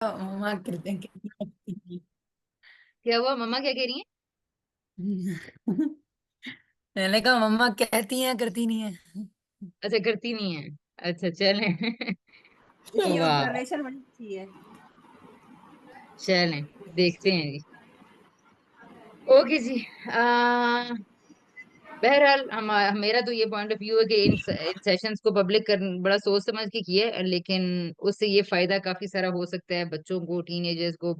मम्मा कहते हैं कि क्या हुआ, मम्मा क्या कह रही मैंने कहा मम्मा कहती हैं करती नहीं है। अच्छा, करती नहीं है। अच्छा, चलें। ये वाह। ऑब्जर्वेशन बड़ी अच्छी है। चलें, देखते हैं जी। ओके जी। आ, बहरहाल मेरा तो ये पॉइंट ऑफ व्यू है कि इन सेशंस को पब्लिक कर बड़ा सोच समझ के किया है, लेकिन उससे ये फायदा काफी सारा हो सकता है बच्चों को, टीनेजर्स को,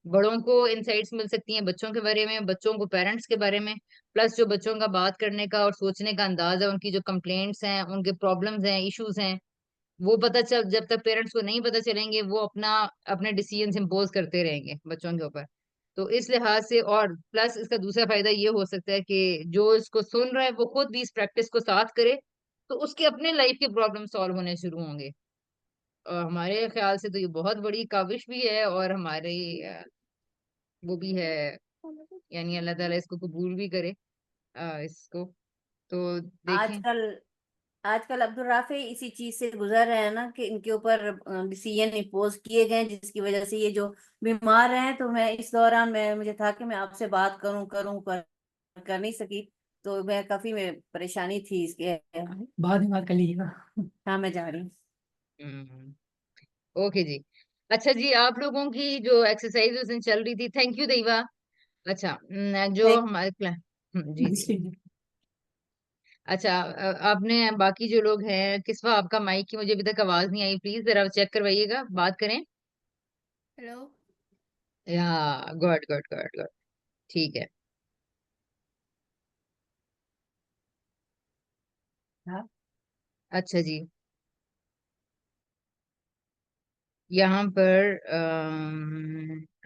बड़ों को इनसाइट्स मिल सकती हैं बच्चों के बारे में, बच्चों को पेरेंट्स के बारे में। प्लस जो बच्चों का बात करने का और सोचने का अंदाज है, उनकी जो कंप्लेंट्स हैं, उनके प्रॉब्लम्स हैं, इश्यूज हैं, वो पता चल, जब तक पेरेंट्स को नहीं पता चलेंगे वो अपना अपने डिसीजन इम्पोज करते रहेंगे बच्चों के ऊपर। तो इस लिहाज से, और प्लस इसका दूसरा फायदा ये हो सकता है कि जो इसको सुन रहा है वो खुद भी इस प्रैक्टिस को साथ करे, तो उसके अपने लाइफ के प्रॉब्लम सॉल्व होने शुरू होंगे। और हमारे ख्याल से तो ये बहुत बड़ी काविश भी है, और हमारी वो भी है, यानी अल्लाह ताला इसको कबूल भी करे, इसको। तो देखें। आजकल आजकल अब्दुल राफी इसी चीज से गुजर रहे हैं ना, कि इनके ऊपर डिसीजन इम्पोज किए गए हैं, जिसकी वजह से ये जो बीमार हैं। तो मैं इस दौरान मैं मुझे था कि मैं आपसे बात करूं करूं कर नहीं सकी। तो मैं काफी मैं परेशानी थी इसके। बाद में बात कर लीजिएगा। हाँ, मैं जा रही हूँ। हम्म। ओके जी। अच्छा जी, आप लोगों की जो एक्सरसाइज उस दिन चल रही थी, थैंक यू देवा। अच्छा, जो हमारे जी जी। अच्छा, आपने बाकी जो लोग हैं, किसवा आपका माइक की मुझे अभी तक आवाज नहीं आई, प्लीज जरा चेक करवाइएगा, बात करें। हेलो। या, गुड गुड गुड गुड। ठीक है। हाँ। अच्छा जी। यहाँ पर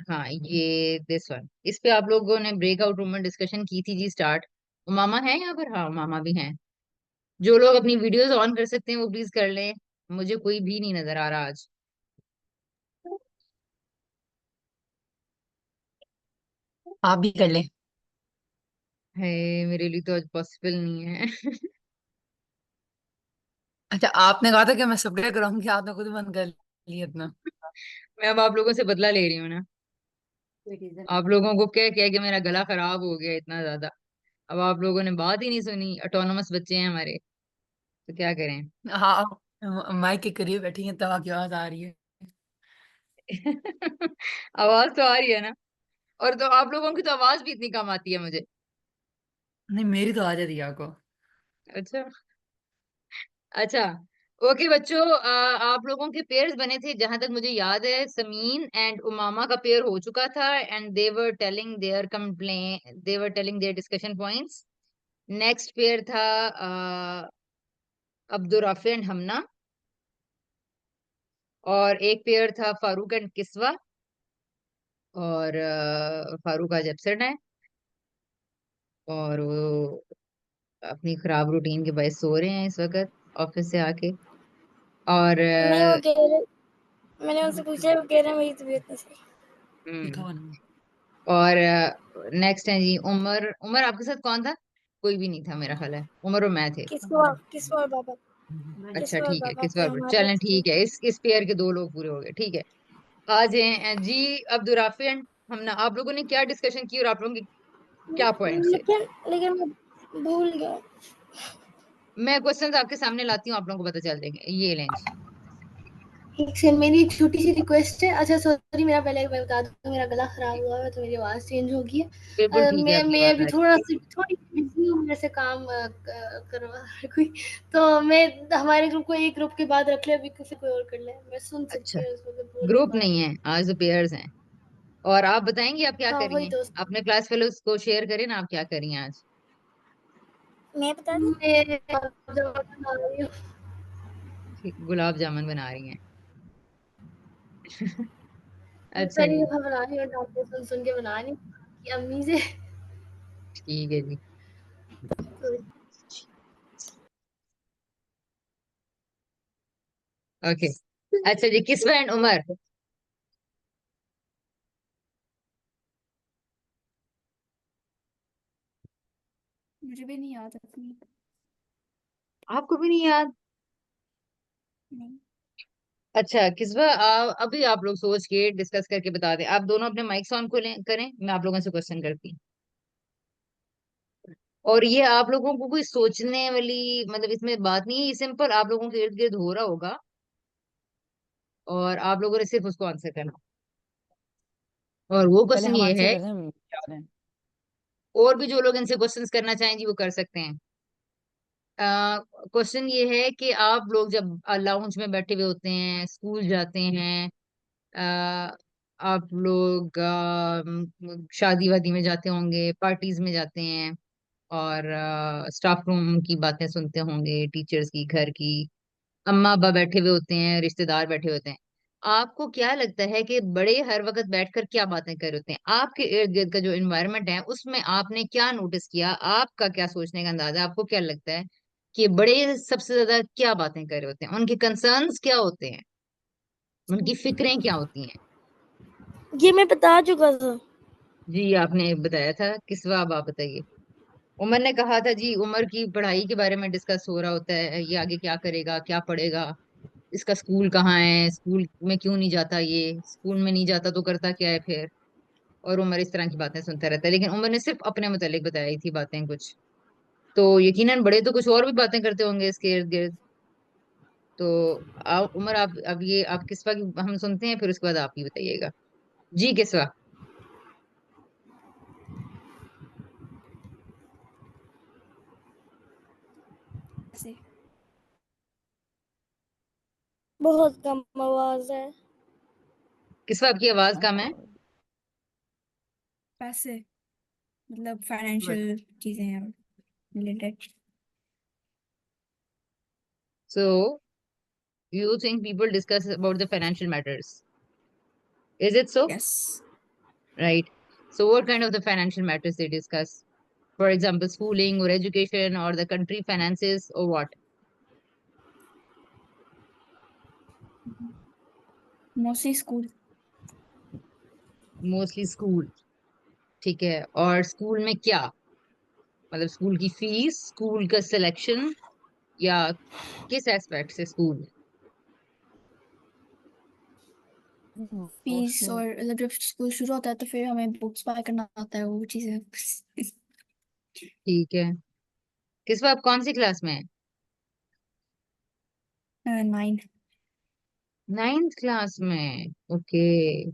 हाँ, ये दिस वन, इस पे आप लोगों ने ब्रेकआउट रूम में डिस्कशन की थी जी, स्टार्ट। मामा है यहाँ पर? हाँ, मामा भी हैं। जो लोग अपनी वीडियोस ऑन कर सकते हैं वो प्लीज कर लें। मुझे कोई भी नहीं नजर आ रहा आज। आप भी कर लें। है, मेरे लिए तो आज पॉसिबल नहीं है। अच्छा, आपने कहा था कि मैं सब्सक्राइब कराऊंगी, आपने खुद बंद कर लिया इतना। मैं अब आप लोगों से बदला ले रही हूँ ना। आप लोगों को क्या क्या कि मेरा गला खराब हो गया इतना ज्यादा। अब आप लोगों ने बात ही नहीं सुनी, ऑटोनोमस बच्चे हैं हमारे, तो क्या करें। हाँ, माइक के करीब बैठी हैं तब आपकी आवाज आ रही है। आवाज तो आ रही है ना। और तो आप लोगों की तो आवाज भी इतनी कम आती है मुझे। नहीं, मेरी तो आ जाती है आपको। अच्छा। अच्छा। ओके बच्चों, आप लोगों के पेयर्स बने थे जहां तक मुझे याद है, समीन एंड उमामा का पेयर हो चुका था, and they were telling their discussion points. Next pair था अब्दुल राफी एंड हमना, और एक पेयर था फारूक एंड किस्वा, और फारूक आज एब्सेंट है, और वो अपनी खराब रूटीन के बायस सो रहे हैं इस वक्त ऑफिस से आके। और नहीं, वो कह रहे, मैंने उनसे पूछा, वो कह रहे मेरी तबीयत नहीं सही। लिखा हम्म। हुआ नहीं। और नेक्स्ट है जी उमर। उमर आपके साथ कौन था? कोई भी नहीं था मेरा ख्याल है, उमर और मैं थे। किसको और बाबा। अच्छा किसको और ठीक है, बाबा किस थे बार हमारे चलें, थे। ठीक है, इस पेयर के दो लोग पूरे हो गए, ठीक है। आज हैं जी अब्दुल राफी एंड हमना। आप लोगों ने क्या डिस्कशन की और आप लोगों के क्या पॉइंट्स थे? लेकिन लेकिन मैं भूल गया। मैं क्वेश्चंस आपके सामने लाती हूँ, आप लोगों को पता चल जाएंगे, ये लें जी। एक सेकंड, मेरी एक छोटी सी रिक्वेस्ट है। अच्छा सॉरी, मेरा पहले मैं बता दूं, मेरा गला खराब हुआ है तो मेरी आवाज़ चेंज होगी है। बिल्कुल ठीक है, आपकी मैं बात अभी आ रही थोड़ी बिजी हूँ, मेरे से काम करवा रहा है कोई। तो मैं हमारे ग्रुप को एक ग्रुप के बाद रख ले, अभी किसी कोई और कर ले, मैं सुन है। अच्छा, सकती हूँ, उस वक्त बोल नहीं ग्रुप पा नहीं रही। है आज, तो पेयर्स हैं। और आप बताएंगे आप क्या हाँ, वही करिए, तो। अपने क्लास फेलोज को शेयर करें ना, आप क्या करिए आज। मैं बता दूं, मैं जब बना रही हूँ। ठीक, गुलाब जामुन बना रही हैं। अच्छा सही जी। बना रही हूँ, डांटे सुन सुन के बना रही हूँ कि अम्मी से। ठीक है जी। ओके। अच्छा जी, किस्वा एंड उमर। मुझे भी नहीं याद अपनी। आपको भी नहीं याद? नहीं। अच्छा किस्वा, अभी आप लोग सोच के डिस्कस करके बता दें। आप दोनों अपने माइक्स ऑन करें, मैं आप लोगों से क्वेश्चन करती हूँ। और ये आप लोगों को कोई सोचने वाली मतलब इसमें बात नहीं है, ये सिंपल आप लोगों के इर्द गिर्द हो रहा होगा और आप लोगों ने सिर्फ उसको आंसर करना। और वो पहले क्वेश्चन हम ये आंसर है, करते हैं, याद है। और भी जो लोग इनसे क्वेश्चंस करना चाहें जी वो कर सकते हैं। क्वेश्चन ये है कि आप लोग जब लाउंज में बैठे हुए होते हैं, स्कूल जाते हैं, अ, आप लोग शादी वादी में जाते होंगे, पार्टीज में जाते हैं, और स्टाफ रूम की बातें सुनते होंगे, टीचर्स की, घर की, अम्मा अब्बा बैठे हुए होते हैं, रिश्तेदार बैठे होते हैं। आपको क्या लगता है कि बड़े हर वक्त बैठकर क्या बातें कर रहे होते हैं? आपके इर्द गिर्द का जो इन्वायरमेंट है उसमें आपने क्या नोटिस किया? आपका क्या सोचने का अंदाजा है? आपको क्या लगता है कि बड़े सबसे ज्यादा क्या बातें कर रहे होते हैं? उनके कंसर्न्स क्या होते हैं? उनकी फिक्रें क्या होती हैं? ये मैं बता चुका था। जी आपने बताया था। किस अब आप बताइए। उमर ने कहा था जी, उमर की पढ़ाई के बारे में डिस्कस हो रहा होता है, ये आगे क्या करेगा, क्या पढ़ेगा, इसका स्कूल कहाँ है, स्कूल में क्यों नहीं जाता, ये स्कूल में नहीं जाता तो करता क्या है फिर। और उमर इस तरह की बातें सुनता रहता है, लेकिन उमर ने सिर्फ अपने मुतालिक बताई थी बातें कुछ। तो यकीनन बड़े तो कुछ और भी बातें करते होंगे इसके इर्द गिर्द। तो आप उमर, आप अब ये आप किसवा की हम सुनते हैं, फिर उसके बाद आप ही बताइएगा। जी किसवा। से बहुत कम आवाज है। किसवा आपकी आवाज कम है। पैसे मतलब फाइनेंशियल चीजें हैं related. So you think people discuss about the financial matters, is it so? Yes. Right. So what kind of the financial matters they discuss? For example, schooling or education or the country finances or what? Mostly school. Mostly school. ठीक है। और school में क्या, मतलब school की fees, school का selection, या किस एस्पेक्ट से स्कूल? फीस मोस्टली और मतलब जब स्कूल शुरू होता है तो फिर हमें बुक्स बाय करना होता है, वो चीजें। ठीक है। किस बार आप कौन सी क्लास में है? 9। नाइन्थ क्लास में। ओके।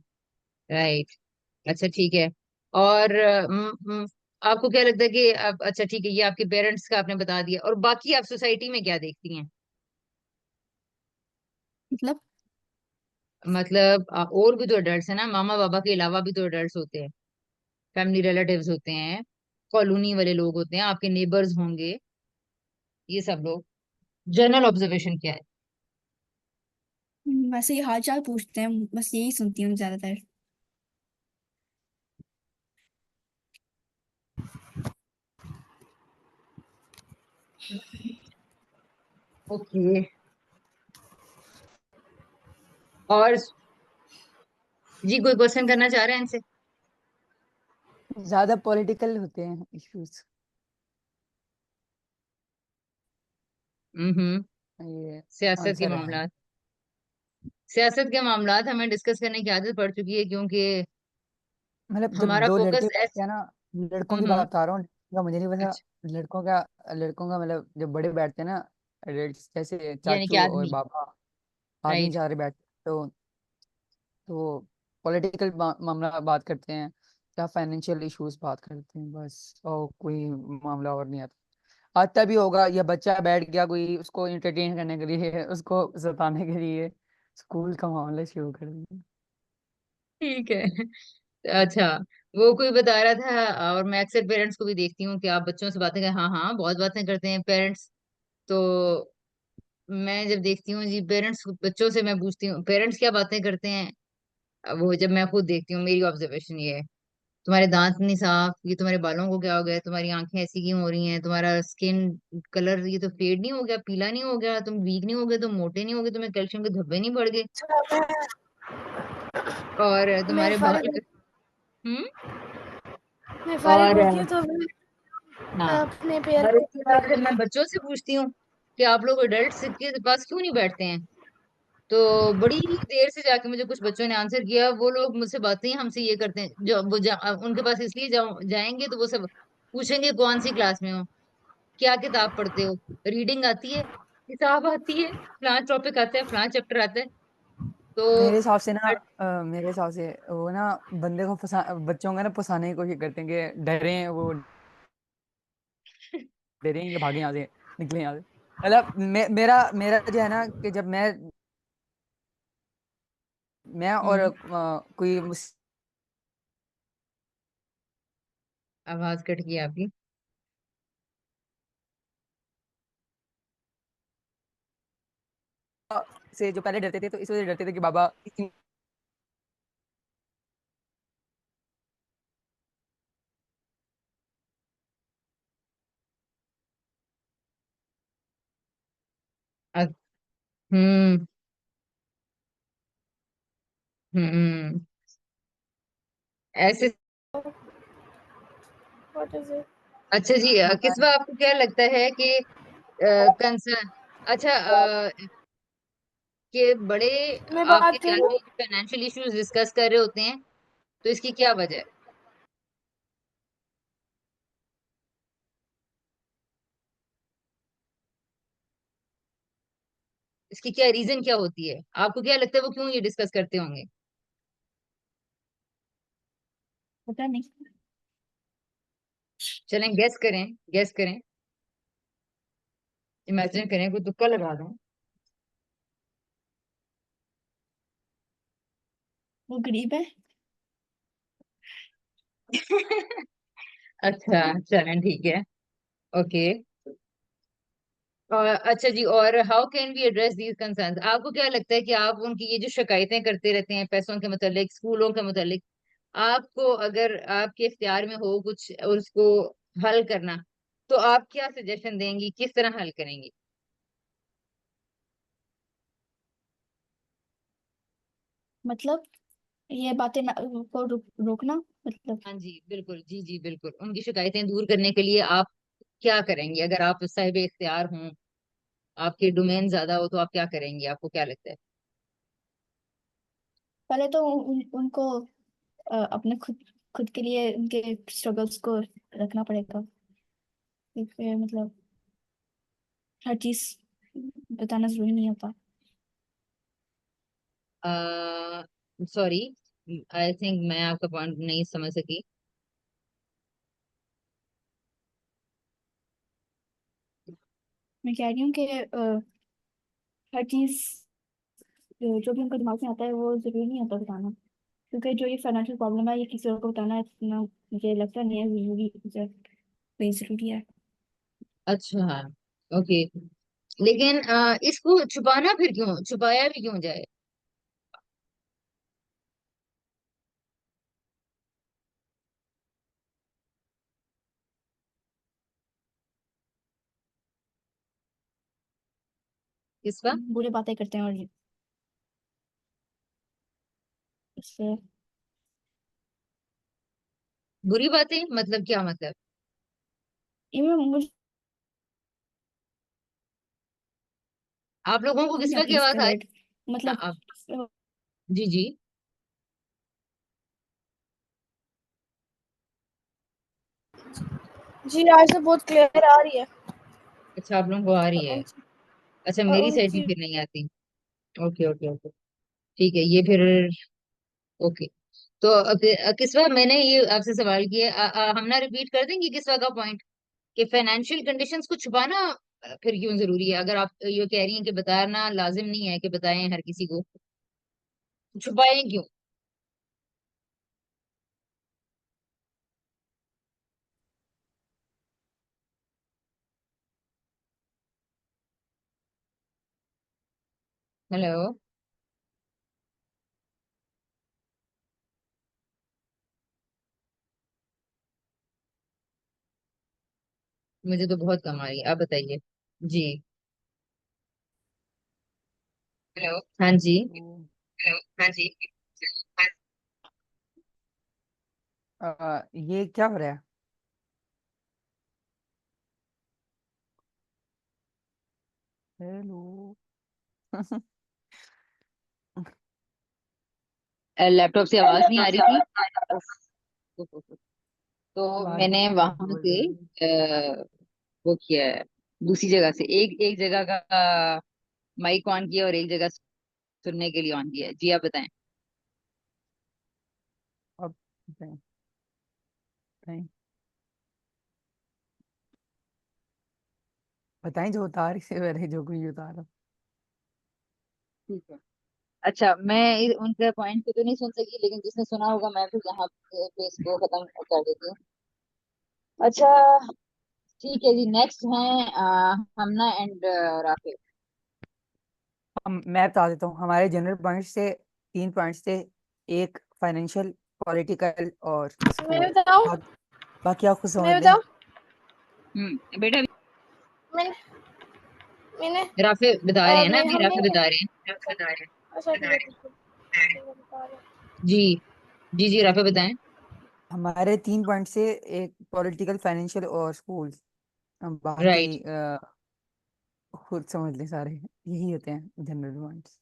राइट। अच्छा ठीक है। और आपको क्या लगता है कि आप, अच्छा ठीक है, ये आपके पेरेंट्स का आपने बता दिया, और बाकी आप सोसाइटी में क्या देखती हैं? मतलब मतलब और भी तो अडल्ट है ना, मामा बाबा के अलावा भी तो अडल्ट होते हैं, फैमिली रिलेटिव्स होते हैं, कॉलोनी वाले लोग होते हैं, आपके नेबर्स होंगे, ये सब लोग। जनरल ऑब्जर्वेशन क्या है? वैसे ही हाल चाल पूछते हैं, बस यही सुनती हूँ ज्यादातर। ओके। और जी कोई क्वेश्चन करना चाह रहे हैं इनसे? ज्यादा पॉलिटिकल होते हैं इश्यूज, हम्म। ये सियासत के आंसर है। मामला, सियासत के मामला हमें डिस्कस करने की आदत पड़ चुकी है, क्योंकि मतलब जब हमारा दो लड़के फोकस बैठते ऐस हैं ना, लड़कों की हम्म। बात आ रहा हूँ, लड़कों का मुझे नहीं पता। अच्छा। लड़कों का मतलब जब बड़े बैठते हैं ना, जैसे यानी कि चाचू और आदमी। बाबा, आदमी राइट। चाह रहे बैठते हैं, तो पॉलिटिकल मामला बात करते हैं या फाइनेंशियल इश्यूज बात करते हैं, बस और कोई मामला और नहीं आता। आता भी होगा, या बच्चा बैठ गया कोई उसको इंटरटेन करने के लिए, उसको सताने के लिए स्कूल का मामला शुरू कर दिया। ठीक है। अच्छा, वो कोई बता रहा था, और मैं अक्सर पेरेंट्स को भी देखती हूँ कि आप बच्चों से बातें कर, हाँ हाँ बहुत बातें करते हैं पेरेंट्स। तो मैं जब देखती हूँ जी पेरेंट्स, बच्चों से मैं पूछती हूँ पेरेंट्स क्या बातें करते हैं, वो जब मैं खुद देखती हूँ, मेरी ऑब्जर्वेशन ये है, तुम्हारे दांत नहीं साफ, ये तुम्हारे बालों को क्या हो गया, तुम्हारी आंखें ऐसी क्यों हो रही हैं, तुम्हारा स्किन कलर ये तो फेड नहीं हो गया, पीला नहीं हो गया, तुम वीक नहीं हो गए, तुम मोटे नहीं हो गए, तुम्हें कैल्शियम के धब्बे नहीं बढ़ गए, और मैं तुम्हारे बाल। फारिग हम्म। मैं फारिग और होती हूँ तो मैं हाँ, अपने पेयर और को इसके बाद जब मैं बच्चों से पूछती हूँ कि आप लोग अडल्ट के पास क्यों नहीं बैठते हैं, तो बड़ी देर से जाके मुझे कुछ बच्चों ने आंसर किया। वो लोग मुझसे बातें ही हमसे ये करते हैं, जो उनके पास इसलिए जाएंगे तो वो सब पूछेंगे कौन सी क्लास में हो, क्या किताब पढ़ते हो, रीडिंग आती है, किताब आती है, फलां टॉपिक आता है, फलां चैप्टर आता है। तो मेरे हिसाब से ना मेरे हिसाब से वो ना बंदे को फंसा बच्चों को ना फंसाने की कोशिश करते हैं कि डरे हैं वो, डरे हैं कि भागे यहाँ से, निकले यहाँ से। मतलब मेरा मेरा जो है ना कि जब मैं और हम्म। कोई आवाज कट गई आपकी। से जो पहले डरते थे तो इस वजह से डरते थे कि बाबा अ- हम्म। हम्म। ऐसे। What is it? अच्छा जी, हाँ, किस्वा आपको क्या लगता है कि कंसर्न, अच्छा, कि बड़े मैं आपके बात ख्याल करूं? में फाइनेंशियल इश्यूज डिस्कस कर रहे होते हैं, तो इसकी क्या वजह है? इसकी क्या रीजन क्या होती है? आपको क्या लगता है वो क्यों ये डिस्कस करते होंगे? पता नहीं। चलें गैस करें, गैस करें, इमेजिन करें, कोई तुक्का लगा दें। वो गरीब है। अच्छा, चलें ठीक है, ओके। अच्छा जी, और how can we address these concerns? आपको क्या लगता है कि आप उनकी ये जो शिकायतें करते रहते हैं पैसों के मुतालिक, स्कूलों के मुतालिक, आपको अगर आपके इख्तियार में हो कुछ उसको हल करना, तो आप क्या सजेशन देंगी, किस तरह हल करेंगी? मतलब ये बातें को रोकना मतलब। हाँ जी बिल्कुल, जी जी बिल्कुल, उनकी शिकायतें दूर करने के लिए आप क्या करेंगे? अगर आप साहिब इख्तियार हों, आपके डोमेन ज्यादा हो, तो आप क्या करेंगे? आपको क्या लगता है? पहले तो उनको अपने खुद खुद के लिए उनके स्ट्रगल्स को रखना पड़ेगा। क्योंकि मतलब हर चीज बताना जरूरी नहीं होता। सॉरी, आई थिंक मैं आपका पॉइंट नहीं समझ सकी। मैं कह रही हूँ कि हर चीज जो भी उनका दिमाग में आता है वो जरूरी नहीं होता बताना। क्योंकि जो ये फाइनेंशियल प्रॉब्लम है ये किसी और को बताना इतना मुझे लगता नहीं है जरूरी, मुझे कोई जरूरी है। अच्छा, ओके। लेकिन इसको छुपाना फिर क्यों, छुपाया भी क्यों जाए? किसका? बुरी बातें करते हैं और इससे बुरी बातें मतलब क्या मतलब? इनमें मुझे आप लोगों को नहीं किसका आती की इसका आवाज आ रही वर्ड है? मतलब। जी जी। जी, आज तो बहुत क्लियर आ रही है। अच्छा, आप लोगों को आ रही है। उनकी अच्छा, मेरी साइड भी उनकी फिर नहीं आती। ओके ओके ओके, ठीक है, ये फिर ओके। तो किसवा, मैंने ये आपसे सवाल किया, हम ना रिपीट कर देंगे किसवा का पॉइंट, कि फाइनेंशियल कंडीशंस को छुपाना फिर क्यों जरूरी है? अगर आप ये कह रही हैं कि बताना लाजिम नहीं है कि बताएं हर किसी को, छुपाएं क्यों? हेलो। मुझे तो बहुत कम आ रही है, आप बताइए। जी। हेलो, हाँ जी। तो, हेलो, हाँ जी। ये क्या हो रहा है? हेलो। लैपटॉप से आवाज नहीं आ रही थी। उफ, उफ, उफ। तो आवाज भी मैंने कम वहां बोल से रही है। वो किया है, दूसरी जगह से एक एक जगह का माइक ऑन किया और एक जगह सुनने के लिए ऑन किया है। जी आप बताएं। अब बताएं, बताएं, बताएं जो उतार से पहले जो कुछ उतारा। ठीक है। अच्छा, मैं उनके पॉइंट को तो नहीं सुन सकी, लेकिन जिसने सुना होगा मैं फिर यहाँ पे इसको खत्म कर देती हूँ। अच्छा, ठीक है जी। नेक्स्ट है हमना एंड राफे। मैं बता देता हूँ हमारे जनरल पॉइंट से 3 पॉइंट्स थे। एक फाइनेंशियल, पॉलिटिकल और मैं स्कूल। बताऊं बाकी आप खुद समझ मैं लें। बताऊं बेटा मैंने मैंने राफे बता रहे हैं ना, मैं अभी हमने राफे बता रहे हैं। अच्छा ठीक है ठीक है ठीक है, बता रहे हैं। जी जी जी, राफे बताएं। हमारे 3 पॉइंट से एक पॉलिटिकल, फाइनेंशियल और स्कूल। बाकी राइट। खुद समझ लें, सारे यही होते हैं जनरल पॉइंट्स।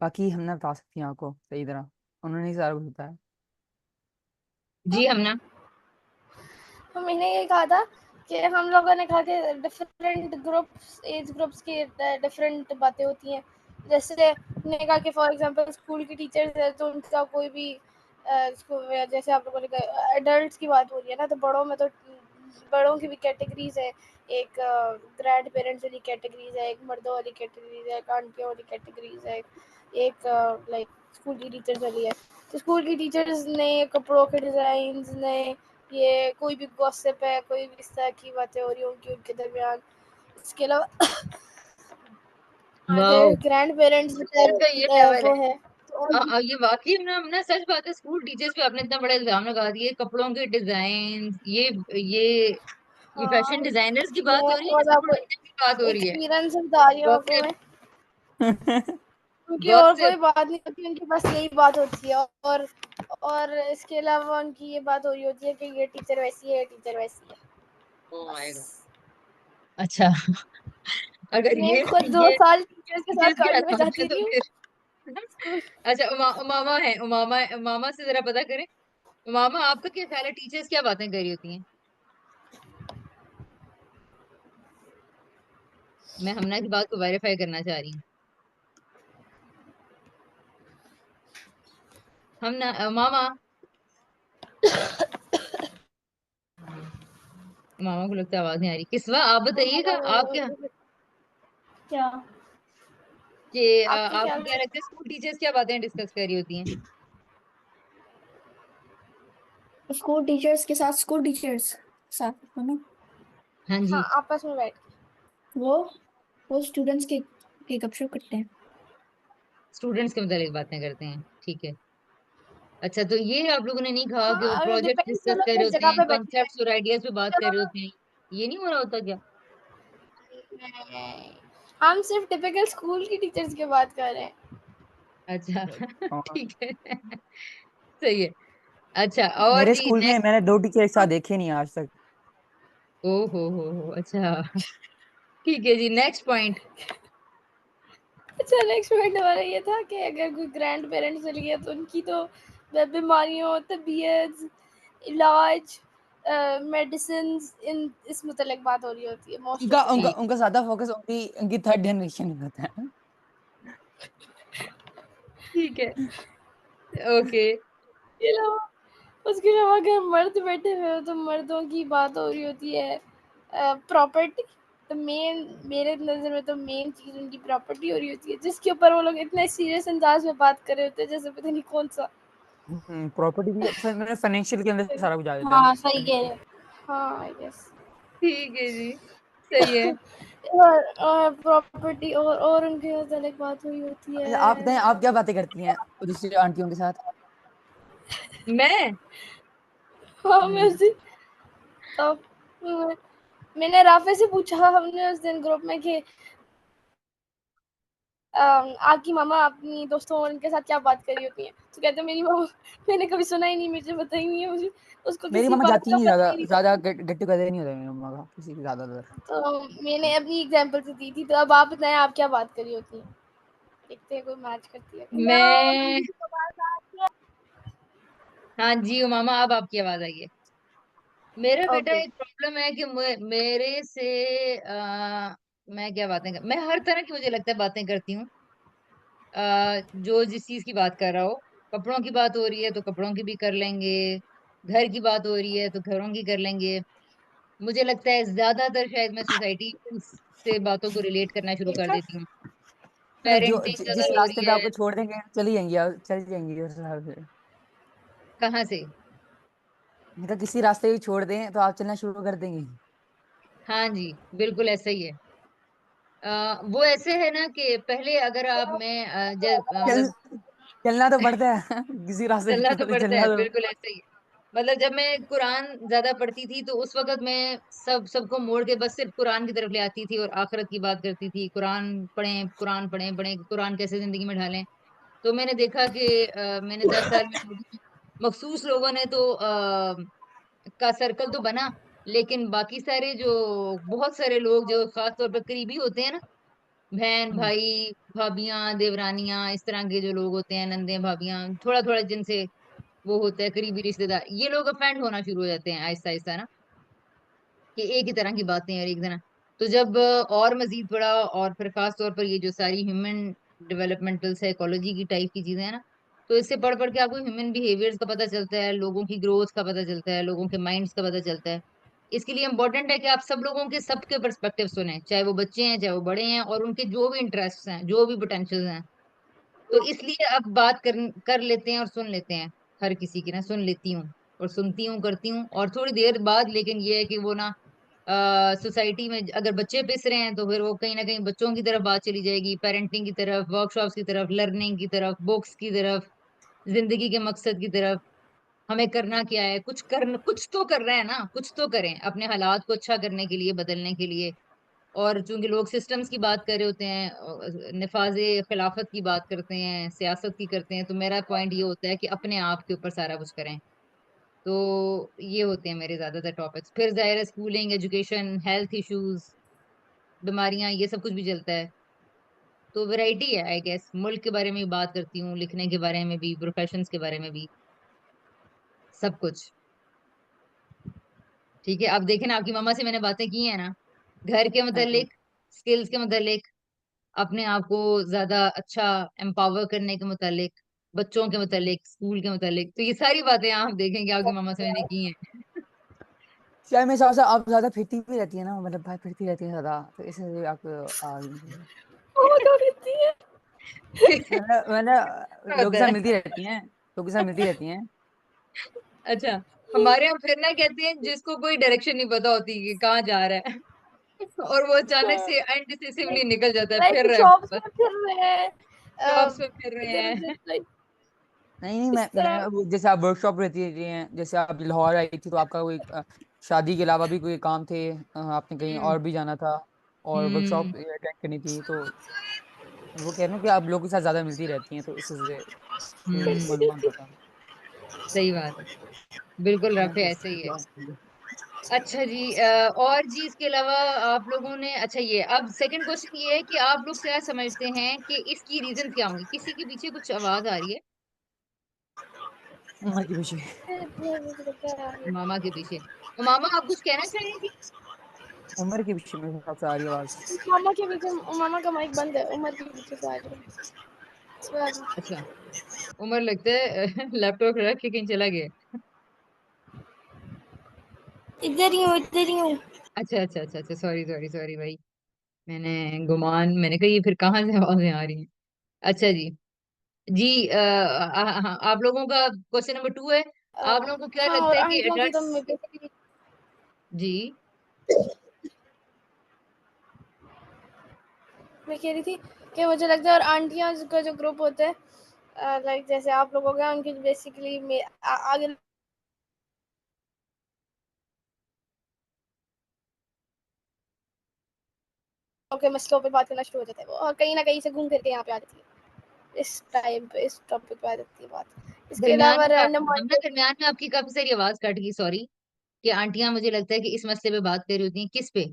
बाकी हम ना बता सकती हैं आपको सही तरह, उन्होंने ही सारा कुछ बताया। जी हमना। तो मैंने ये कहा था कि हम लोगों ने कहा कि डिफरेंट ग्रुप्स, एज ग्रुप्स की डिफरेंट बातें होती हैं। जैसे मैंने कहा कि फॉर एग्जांपल स्कूल की टीचर्स है तो उनका कोई भी जैसे आप लोगों ने कहा एडल्ट्स की बात हो रही है ना, तो बड़ों में तो बड़ों की भी कैटेगरीज है। एक ग्रैंड पेरेंट्स वाली कैटेगरीज है, एक मर्दों वाली कैटेगरीज है, एक आंटियों वाली कैटेगरीज है, एक लाइक स्कूल की टीचर्स वाली है। तो स्कूल की टीचर्स ने कपड़ों के डिज़ाइंस ने ये कोई भी गॉसिप है, कोई भी इस तरह की बातें हो रही होंगी उनके दरमियान। इसके अलावा वाओ, अगर ग्रैंड पेरेंट्स इनका ये लेवल वो है। है तो और भी ये वाकई ना सच बात है। स्कूल टीचर्स पे आपने इतना बड़ा इल्जाम लगा दिया, कपड़ों के डिजाइन, ये हाँ फैशन डिजाइनर्स की बात मैं हो रही है और कि आपको कपड़ों की बात हो रही है? एक्सपीरियंस बता रही हूँ आपको गॉसिप। मैं। उनकी और कोई गॉसिप। बात नहीं होती, उनकी बस यही बात होती है। और इसके अलावा उनकी ये बात हो रही होती है कि ये टीचर वैसी है, ये टीचर वैसी है। Oh my God. बस अच्छा, अगर मैं ये खुद दो ये साल टीचर्स के साथ टीचर्स की कॉलेज में हद है जाती तो रही हूँ फिर स्कूल। अच्छा, उमामा है। उमामा से जरा पता करें। उमामा, आपका क्या ख्याल है, टीचर्स क्या बातें कर रही होती हैं? मैं हमना की बात को वेरीफाई करना चाह रही हूँ। हम ना मामा, मामा को लगता है आवाज नहीं आ रही। किसवा, आप बताइएगा, आप क्या क्या? कि आपके आपको ख्याल क्या में लगता है स्कूल टीचर्स क्या बातें डिस्कस कर रही होती हैं? स्कूल टीचर्स के साथ स्कूल टीचर्स साथ है ना, हाँ हाँ जी। आपस में बैठ वो वो स्टूडेंट्स के गपशप करते हैं। स्टूडेंट्स के मतलब बातें करते हैं, ठीक है। अच्छा, तो ये आप लोगों ने नहीं कहा कि वो हाँ अभी प्रोजेक्ट डिपेंड्स वो डिस्कस लोग कर रहे किस होते जगह हैं, पे बैठे हैं। कॉन्सेप्ट्स और आइडियाज पे बात कर रहे चलो होते हैं? ये नहीं हो रहा होता क्या? नहीं, हम सिर्फ टिपिकल स्कूल की टीचर्स की बात कर रहे हैं। अच्छा और ठीक है सही है। अच्छा, और मेरे जी स्कूल में नेक्स्ट। मैंने 2 टीचर एक साथ देखे नहीं आज तक। ओ हो, अच्छा ठीक है जी, नेक्स्ट पॉइंट। अच्छा नेक्स्ट पॉइंट हमारा ये था कि अगर कोई ग्रैंड पेरेंट्स चली गए तो उनकी तो बीमारियों, तबीयत, इलाज, मेडिसिन इन इस मुतल्लिक बात हो रही होती है मोस्ट उनका ऑफ द उनका टाइम। ठीक। उनका ज्यादा फोकस उनकी उनकी थर्ड जनरेशन में होता है। ठीक है। ओके। उसके अलावा उसके अलावा अगर मर्द बैठे हुए हो तो मर्दों की बात हो रही होती है प्रॉपर्टी। तो मेन मेरे नज़र में तो मेन चीज़ उनकी प्रॉपर्टी हो रही होती है, जिसके ऊपर वो लोग इतने सीरियस अंदाज में बात कर रहे होते हैं जैसे पता नहीं कौन सा। प्रॉपर्टी भी मैंने फाइनेंशियल के अंदर सारा कुछ आ जाता है। हाँ सही कह रहे हो। हाँ आई गेस। ठीक है जी, सही है। और प्रॉपर्टी और उनके साथ अलग बात हुई होती अच्छा, आप बताएं, है। आप क्या बातें करती हैं दूसरी आंटियों के साथ? मैं हाँ मैं उसी तब मैंने राफे से पूछा हमने उस दिन ग्रुप में कि आपकी मामा अपनी दोस्तों और उनके साथ क्या बात करी होती हैं, तो कहते मेरी मामा मैंने कभी सुना ही नहीं, मुझे पता ही नहीं है, मुझे उसको मेरी किसी मम्मा बात जाती का नहीं, पता ज्यादा ही नहीं था। ज्यादा गेट टुगेदर नहीं होता मेरी मम्मा का किसी के ज्यादातर। तो मैंने अपनी एग्जांपल से दी थी, तो अब आप बताएं आप क्या बात करी होती हैं। देखते हैं कोई मैच करती है। मैं हाँ जी उमामा, अब आपकी आवाज आई है। मेरा बेटा ओके। एक प्रॉब्लम है कि मेरे से मैं क्या बातें मैं हर तरह की मुझे लगता है बातें करती हूँ। जो जिस चीज की बात कर रहा हो, कपड़ों की बात हो रही है तो कपड़ों की भी कर लेंगे, घर की बात हो रही है तो घरों की कर लेंगे। मुझे लगता है ज्यादातर शायद मैं सोसाइटी से बातों को रिलेट करना शुरू कर देखा? देती हूँ। मतलब पेरेंटिंग जिस अगर हो रास्ते रही पे है। आपको छोड़ देंगे चली जाएंगी, चल जाएंगी उस रास्ते पे। कहाँ से? मतलब किसी रास्ते भी छोड़ दें तो आप चलना शुरू कर देंगे। हाँ जी, बिल्कुल ऐसा ही है। वो ऐसे है ना कि पहले अगर आप मैं चल मतलब चलना तो पड़ता है किसी रास्ते पे चलना तो छोड़ दे, पड़ता चलना है, तो। बिल्कुल ऐसे ही है। मतलब जब मैं कुरान ज्यादा पढ़ती थी तो उस वक्त मैं सबको मोड़ के बस सिर्फ कुरान की तरफ ले आती थी और आखिरत की बात करती थी। कुरान पढ़ें, कुरान पढ़ें पढ़ें, कुरान कैसे जिंदगी में ढालें। तो मैंने देखा कि मैंने 10 साल में मखसूस लोगों ने तो का सर्कल तो बना, लेकिन बाकी सारे जो बहुत सारे लोग जो खास तौर पर करीबी होते हैं ना, बहन हम्म, भाई भाभियां देवरानियां, इस तरह के जो लोग होते हैं, नंदे भाभियां, थोड़ा थोड़ा जिनसे वो होता है करीबी रिश्तेदार, ये लोग अफेंड होना शुरू हो जाते हैं आहिस्ता आहिस्ता ना, कि एक ही तरह की बातें और एक तरह। तो जब और मजीद बड़ा, और फिर खास तौर पर ये जो सारी ह्यूमन डेवलपमेंटल साइकोलॉजी की टाइप की चीजें हैं ना, तो इससे पढ़ पढ़ के आपको ह्यूमन बिहेवियर्स का पता चलता है, लोगों की ग्रोथ का पता चलता है, लोगों के माइंड्स का पता चलता है। इसके लिए इम्पोर्टेंट है कि आप सब लोगों के सबके पर्सपेक्टिव सुने, चाहे वो बच्चे हैं चाहे वो बड़े हैं, और उनके जो भी इंटरेस्ट हैं, जो भी पोटेंशियल हैं। तो इसलिए अब बात कर लेते हैं और सुन लेते हैं। हर किसी की ना सुन लेती हूँ और सुनती हूँ, करती हूँ, और थोड़ी देर बाद लेकिन ये है कि वो ना सोसाइटी में अगर बच्चे पिस रहे हैं तो फिर वो कहीं ना कहीं बच्चों की तरफ बात चली जाएगी, पेरेंटिंग की तरफ, वर्कशॉप्स की तरफ, लर्निंग की तरफ, बुक्स की तरफ, जिंदगी के मकसद की तरफ। हमें करना क्या है, कुछ तो कर रहे हैं ना, कुछ तो करें अपने हालात को अच्छा करने के लिए, बदलने के लिए। और चूंकि लोग सिस्टम्स की बात कर रहे होते हैं, नफाजे खिलाफत की बात करते हैं, सियासत की करते हैं, तो मेरा पॉइंट ये होता है कि अपने आप के ऊपर सारा कुछ करें। तो ये होते हैं मेरे ज्यादातर टॉपिक्स। फिर जाहिर है स्कूलिंग, एजुकेशन, हेल्थ इश्यूज, बीमारियां, ये सब कुछ भी चलता है। तो वैरायटी है आई गेस। मुल्क के बारे में भी बात करती हूँ, लिखने के बारे में भी, प्रोफेशंस के बारे में भी, सब कुछ। ठीक है, अब देखें ना, आपकी मम्मा से मैंने बातें की है ना, घर के हाँ जी। मुतालिक, स्किल्स के मुतालिक, अपने आप को ज्यादा अच्छा एम्पावर करने के मुतालिक, बच्चों के मुतालिक, स्कूल के मुतालिक। तो ये सारी बातें आप देखेंगे आपकी मम्मा से मैंने की हैं। शायद मेरे हिसाब से आप ज्यादा फिरती भी रहती है ना, मतलब भाई फिरती रहती है ज्यादा, तो इसलिए आपको वो तो रहती है। मतलब लोगों के होता साथ है। मिलती रहती हैं, लोगों के साथ मिलती रहती हैं। अच्छा, हमारे यहाँ फिरना कहते हैं जिसको कोई डायरेक्शन नहीं पता होती कि कहाँ जा रहा है, और वो अचानक से अनडिसिसिवली लाइक निकल जाता है, फिर लाइक रहा है शॉप्स बस। में फिर रहे हैं। शॉप्स में फिर रहे इधर हैं। उधर लाइक नहीं नहीं, इस तरह। जैसे आप वर्कशॉप रहती हैं, जैसे आप लाहौर आई थी तो आपका कोई शादी के अलावा भी कोई काम थे, आपने कहीं हम्म। और भी जाना था और वर्कशॉप हम्म। अटेंड करनी थी, तो वो कह रहा हूँ कि आप लोगों के साथ ज्यादा मिलती रहती हैं, तो इससे मालूम पता। सही बात है, बिल्कुल मैं रफे तो ऐसे ही है। क्या- अच्छा जी, और जी इसके अलावा आप लोगों ने, अच्छा ये अब सेकंड क्वेश्चन ये है कि आप लोग क्या समझते हैं कि इसकी रीजन क्या होंगी? किसी के पीछे कुछ आवाज आ रही है? उम्र के पीछे। मामा के पीछे? तो मामा आप कुछ कहना चाहेंगे? उम्र के पीछे मेरे हिसाब से आ रही है आवाज। मामा के पीछे, मामा का माइक बंद है, उमर के पीछे से आ रही है। अच्छा, उमर लगता है लैपटॉप रख के कहीं चला गया। इधर ही हूँ, इधर ही हूँ। अच्छा अच्छा अच्छा अच्छा, सॉरी सॉरी सॉरी भाई, मैंने कहा ये फिर कहाँ से आवाजें आ रही हैं। अच्छा जी। जी हाँ, आप लोगों का क्वेश्चन नंबर 2 है। आप लोगों को क्या हाँ, और लगता है कि आंटियों की तो एडल्ट्स? मैं बेसिकली जी। मैं कह रही थी कि मुझे लगता है, और आंटियां का जो ग्रुप होता है, लाइक जैसे आप लोग हो गए, उनकी बेसिकली आगे के मसलों पे बात करना शुरू हो जाता है, वो और कहीं ना कहीं से घूम फिर के यहाँ पे आ जाती है, इस टाइम पे इस टॉपिक पे आ जाती है बात। इसके दरमियान अलावा में रैंडम हम ना दरमियान में आपकी काफी सारी आवाज कट गई, सॉरी। कि आंटियां मुझे लगता है कि इस मसले पे बात कर रही होती हैं, किस पे?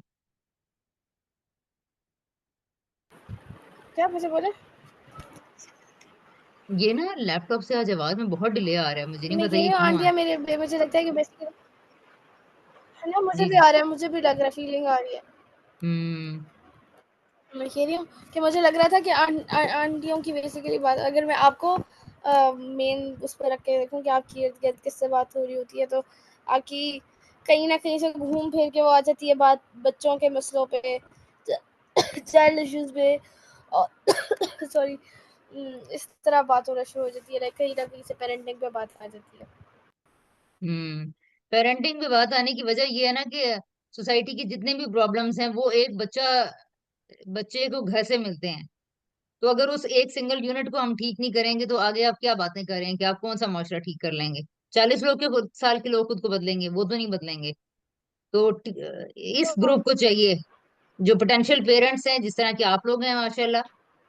क्या मुझे बोले? ये ना लैपटॉप से आज आवाज में बहुत डिले आ रहा है, मुझे नहीं मैं पता कह रही ये हूँ क्यों आंटियाँ मेरे मुझे लगता है कि बेसिकली है ना, मुझे जी भी जी। आ रहा है, मुझे भी लग रहा है, फीलिंग आ रही है। हम्म। मैं कह रही हूँ कि मुझे लग रहा था कि आंटियों की बेसिकली बात, अगर मैं आपको मेन उस पर रख के देखूँ कि आपकी इर्द गिर्द किससे बात हो रही होती है, तो आपकी कहीं ना कहीं से घूम फिर के वो आ जाती है बात बच्चों के मसलों पे, चाइल्ड इश्यूज पे, और सॉरी इस तरह बात होना शुरू हो जाती है, लाइक कहीं ना कहीं से पेरेंटिंग पे बात आ जाती है। पेरेंटिंग पे बात आने की वजह ये है ना कि सोसाइटी की जितने भी प्रॉब्लम्स हैं वो एक बच्चे को घर से मिलते हैं। तो अगर उस एक सिंगल यूनिट को हम ठीक नहीं करेंगे तो आगे आप क्या बातें कर रहे हैं कि आप कौन सा माशरा ठीक कर लेंगे? 40 लोग के साल के लोग खुद को बदलेंगे, वो तो नहीं बदलेंगे। तो इस ग्रुप को चाहिए, जो पोटेंशियल पेरेंट्स हैं जिस तरह के आप लोग हैं माशाल्लाह,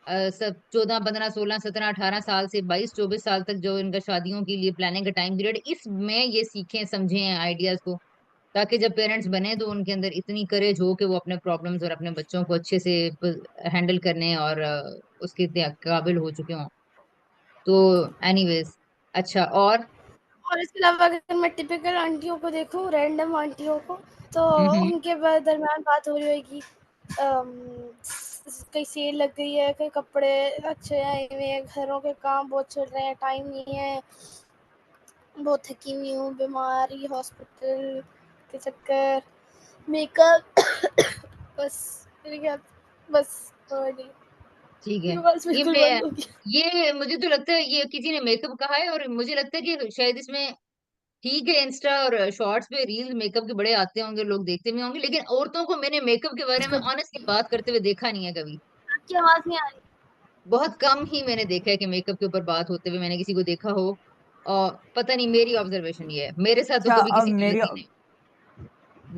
सब 14 15 16 17 18 साल से 22 24 साल तक जो इनका शादियों के लिए प्लानिंग का टाइम पीरियड, इसमें ये सीखें समझें आइडियाज को, ताकि जब पेरेंट्स बने तो उनके अंदर इतनी करेज हो कि वो अपने प्रॉब्लम्स और अपने बच्चों को अच्छे से हैंडल करने और उसके इतने काबिल हो चुके हों। तो एनीवेज, अच्छा और और इसके अलावा अगर मैं टिपिकल आंटियों को देखूं, रैंडम आंटियों को, तो हम्म। उनके दरमियान बात हो रही होगी, कहीं सेल लग गई है, कहीं कपड़े अच्छे आए हुए हैं, घरों के काम बहुत चल रहे हैं, टाइम नहीं है, बहुत थकी हुई हूँ, बीमारी, हॉस्पिटल के चक्कर, मेकअप, बस मेरे ख्याल बस और नहीं, ठीक है। मेरे पास ये बिल्कुल मैं बंद हो गया। ये मुझे तो लगता है ये किसी ने मेकअप कहा है, और मुझे लगता है कि शायद इसमें, ठीक है इंस्टा और शॉर्ट्स पे रील मेकअप के बड़े आते होंगे, लोग देखते भी होंगे, लेकिन औरतों को मैंने मेकअप के बारे में ऑनेस्टली बात करते हुए देखा नहीं है कभी। आपकी आवाज नहीं आ रही। बहुत कम ही मैंने देखा है कि मेकअप के ऊपर बात होते हुए मैंने किसी को देखा हो। और पता नहीं, मेरी ऑब्जर्वेशन ये है, मेरे साथ तो अच्छा, कभी अब किसी ने मेरी लगी नहीं।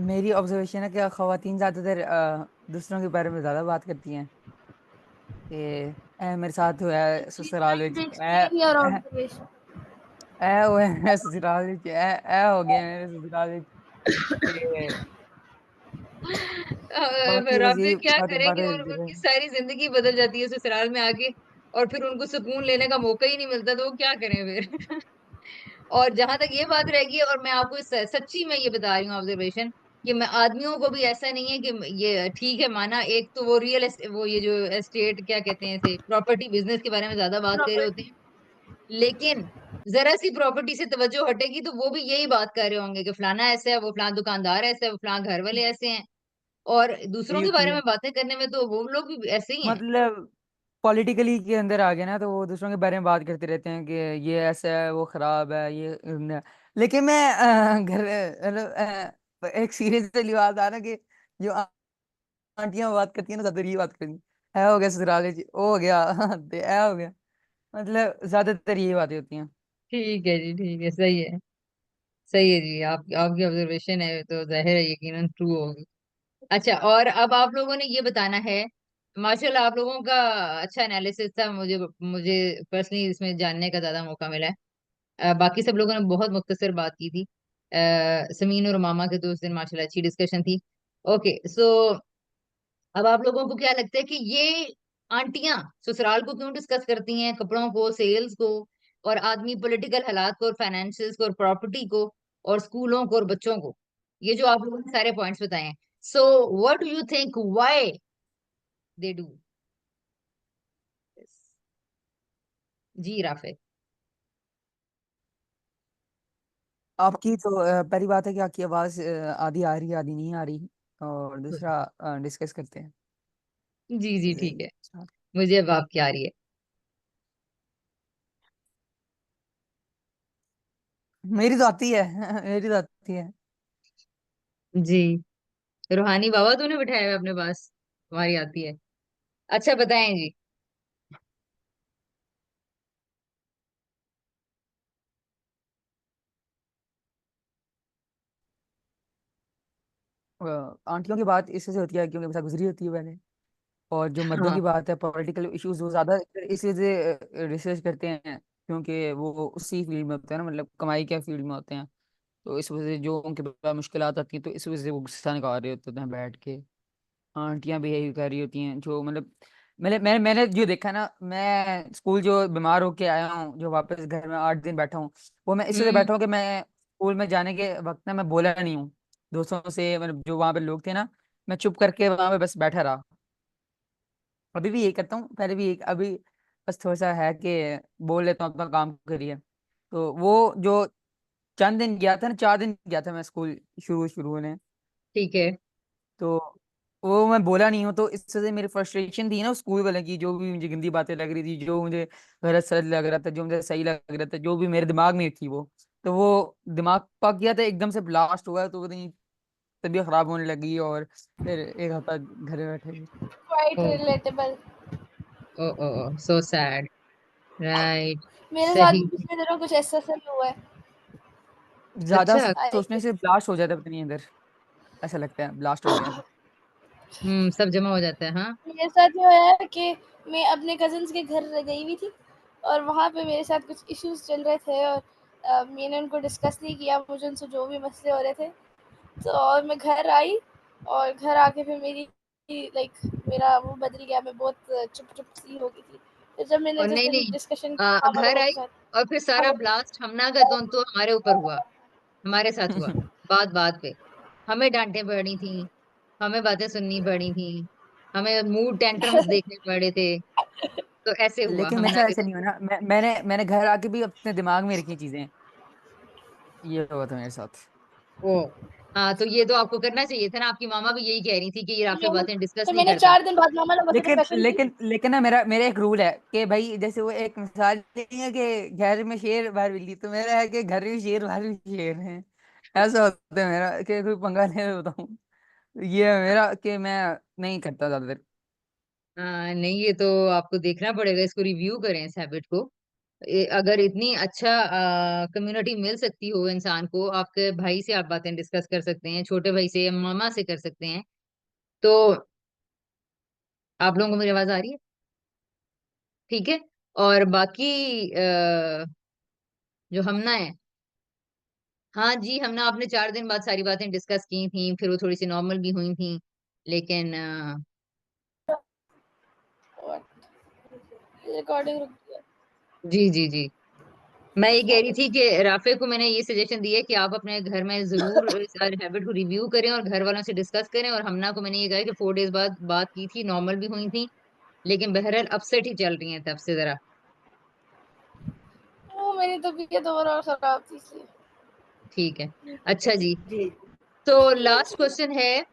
मेरी ऑब्जर्वेशन है कि खवातीन ज्यादातर दूसरों के बारे में ज्यादा बात करती हैं कि मेरे साथ हुआ है ससुराल विच, एक्सप्लेन योर ऑब्जर्वेशन। हुआ है मेरे ससुराल विच, हो गया मेरे ससुराल विच। ते बाकी फिर बस आप फिर यही क्या बातें करें कि बातें चलती उनकी रहे। सारी जिंदगी बदल जाती है ससुराल में आके, और फिर उनको सुकून लेने का मौका ही नहीं मिलता, तो वो क्या करें फिर? और जहां तक ये बात रहेगी, और मैं आपको सच्ची में ये बता रही हूँ ऑब्जर्वेशन, कि मैं आदमियों को भी ऐसा नहीं है कि ये ठीक है माना, एक तो वो वो ये जो एस्टेट क्या कहते हैं इसे, प्रॉपर्टी बिजनेस के बारे में ज्यादा बात कर रहे होते प्रॉपर्टी। हैं, लेकिन जरा सी प्रॉपर्टी से तवज्जो हटेगी तो वो भी यही बात कर रहे होंगे कि फलाना ऐसा है, वो फलाना दुकानदार ऐसा है, वो फलाना घर वाले ऐसे हैं। और दूसरों यही के होती बारे है, में बातें करने में तो वो लोग भी ऐसे ही हैं। मतलब पॉलिटिकली के अंदर आ गए ना, तो वो दूसरों के बारे में बात करते रहते हैं कि ये ऐसा है, वो खराब है, लेकिन मैं घर मतलब एक सीरियस वाली बात आ ना कि जो आंटियां बात करती है ना, ज्यादातर ये बात करती है हो गया ससुराल जी, वो हो गया ते ऐ हो गया, मतलब ज्यादातर यही बातें होती हैं। ठीक है जी, ठीक है, सही है। सही है जी, आप आपकी ऑब्जर्वेशन है तो जाहिर है यकीनन ट्रू होगी। अच्छा, और अब आप लोगों ने ये बताना है, माशाल्लाह आप लोगों का अच्छा एनालिसिस था, मुझे मुझे पर्सनली इसमें जानने का ज्यादा मौका मिला है। बाकी सब लोगों ने बहुत मुख्तसर बात की थी। समीन और मामा के तो उस दिन माशाल्लाह अच्छी डिस्कशन थी। ओके सो, अब आप लोगों को क्या लगता है कि ये आंटियां ससुराल को क्यों डिस्कस करती हैं, कपड़ों को, सेल्स को, और आदमी पॉलिटिकल हालात को और फाइनेंशियल्स को और प्रॉपर्टी को और स्कूलों को और बच्चों को? ये जो आप लोगों ने सारे पॉइंट्स बताए हैं, so what do you think why they do this? जी राफे। आपकी तो पहली बात है कि आपकी आवाज आधी आ रही है, आधी नहीं आ रही, और दूसरा डिस्कस करते हैं। जी जी जी, ठीक है। अच्छा। मुझे अब आपकी आ रही है। मेरी तो आती है मेरी तो आती है। जी, रूहानी बाबा तूने बिठाया है अपने पास, तुम्हारी आती है। अच्छा बताएं जी। आंटियों की बात इससे होती है क्योंकि बस गुजरी होती है पहले, और जो मर्दों हाँ। की बात है, पॉलिटिकल इश्यूज वो ज्यादा इस वजह से रिसर्च करते हैं क्योंकि वो उसी फील्ड में होते हैं ना, मतलब कमाई के फील्ड में होते हैं। तो इस वजह से जो उनके पास मुश्किलात आती हैं, तो इस वजह से वो गुस्सा निकाल रहे होते हैं बैठ के। आंटियां भी यही कर रही होती हैं, जो मतलब मैंने जो देखा ना, मैं स्कूल जो बीमार होके आया हूँ, जो वापस घर में 8 दिन बैठा हूँ, वो मैं इसलिए हम्म। बैठा हूँ कि मैं स्कूल में जाने के वक्त ना मैं बोला नहीं हूँ दोस्तों से, मतलब जो वहाँ पे लोग थे ना, मैं चुप करके वहाँ पे बस बैठा रहा। अभी भी यही करता हूँ, पहले भी यही, अभी बस थोड़ा सा है कि बोल लेता हूँ अपना काम करिए। तो वो जो चंद दिन गया था ना, 4 दिन गया था मैं स्कूल शुरू शुरू में, ठीक है। तो वो मैं बोला नहीं हूँ, तो इस वजह से मेरी फ्रस्ट्रेशन थी ना स्कूल वाले की, जो भी मुझे गंदी बातें लग रही थी, जो मुझे गलत सलत लग रहा था, जो मुझे सही लग रहा था, जो भी मेरे दिमाग में थी वो, तो वो दिमाग पक गया था, एकदम से ब्लास्ट हुआ, तो पता नहीं तबीयत खराब होने लगी, और फिर एक हफ्ता घर में बैठे थे। क्वाइट ओ रिलेटेबल। ओ ओ सो सैड। राइट। मेरे साथ सही। भी पिछले दिनों कुछ ऐसा ही हुआ है। ज्यादा अच्छा। आई सोचने से ब्लास्ट हो जाता है, पता नहीं अंदर, ऐसा लगता है ब्लास्ट हो गया। सब जमा हो जाता है, हाँ। मेरे साथ ये हुआ है कि मैं अपने कजिन्स के घर गई हुई थी और वहाँ पे मेरे साथ कुछ इश्यूज चल रहे थे और मैंने उनको डिस्कस नहीं किया, मुझे उनसे जो भी मसले हो रहे थे। तो और मैं घर आई और घर आके फिर मेरी लाइक मेरा वो बदल गया, मैं बहुत चुप चुप सी हो गई थी। फिर जब मैंने और जिस नहीं दिन नहीं, डिस्कशन किया मामा घर लोगों आई के साथ, और फिर सारा ब्लास्ट हमना का तो हमारे ऊपर हुआ, हमारे साथ हुआ। बात बात पे हमें डांटे पड़ी थी, हमें बातें सुननी पड़ी थी, हमें मूड टेंट्रम्स देखने पड़े थे। तो ऐसे हुआ लेकिन मेरे हमना साथ के ऐसा साथ। नहीं हुआ ना, मैंने घर आके भी अपने दिमाग में रखी चीजें, ये हुआ था मेरे साथ। ओ हाँ, तो ये तो आपको करना चाहिए था ना, आपकी मामा भी यही कह रही थी कि ये राफे मैंने बातें डिस्कस फिर नहीं मैंने करता। 4 दिन बाद मामा लोगों से लेकिन डिस्कशन की। लेकिन लेकिन ना, मेरा एक रूल है कि भाई, जैसे वो एक मिसाल नहीं है कि घर में शेर बाहर बिल्ली, तो मेरा है कि घर में शेर बाहर भी शेर है। ऐसा होता है मेरा कि कोई पंगा नहीं होता हूँ, ये है मेरा कि मैं नहीं करता ज्यादातर। हाँ नहीं, ये तो आपको देखना पड़ेगा, इसको रिव्यू करें इस हैबिट को। अगर इतनी अच्छा कम्युनिटी मिल सकती हो इंसान को, आपके भाई से आप बातें डिस्कस कर सकते हैं, छोटे भाई से या मामा से कर सकते हैं। तो आप लोगों को मेरी आवाज आ रही है? ठीक है। और बाकी जो हमना है, हाँ जी, हमना आपने 4 दिन बाद सारी बातें डिस्कस की थी, फिर वो थोड़ी सी नॉर्मल भी हुई थी। लेकिन रिकॉर्डिंग रुक गया। जी जी जी, मैं ये कह रही थी कि राफे को मैंने ये सजेशन दी है कि आप अपने घर में जरूर इस हैबिट को रिव्यू करें और घर वालों से डिस्कस करें। और हमना को मैंने ये कहा कि 4 डेज बाद बात की थी, नॉर्मल भी हुई थी, लेकिन बहरहाल अपसेट ही चल रही हैं तब से जरा। वो मेरी तबीयत और खराब थी इसलिए। ठीक है। अच्छा जी, जी, तो लास्ट क्वेश्चन है।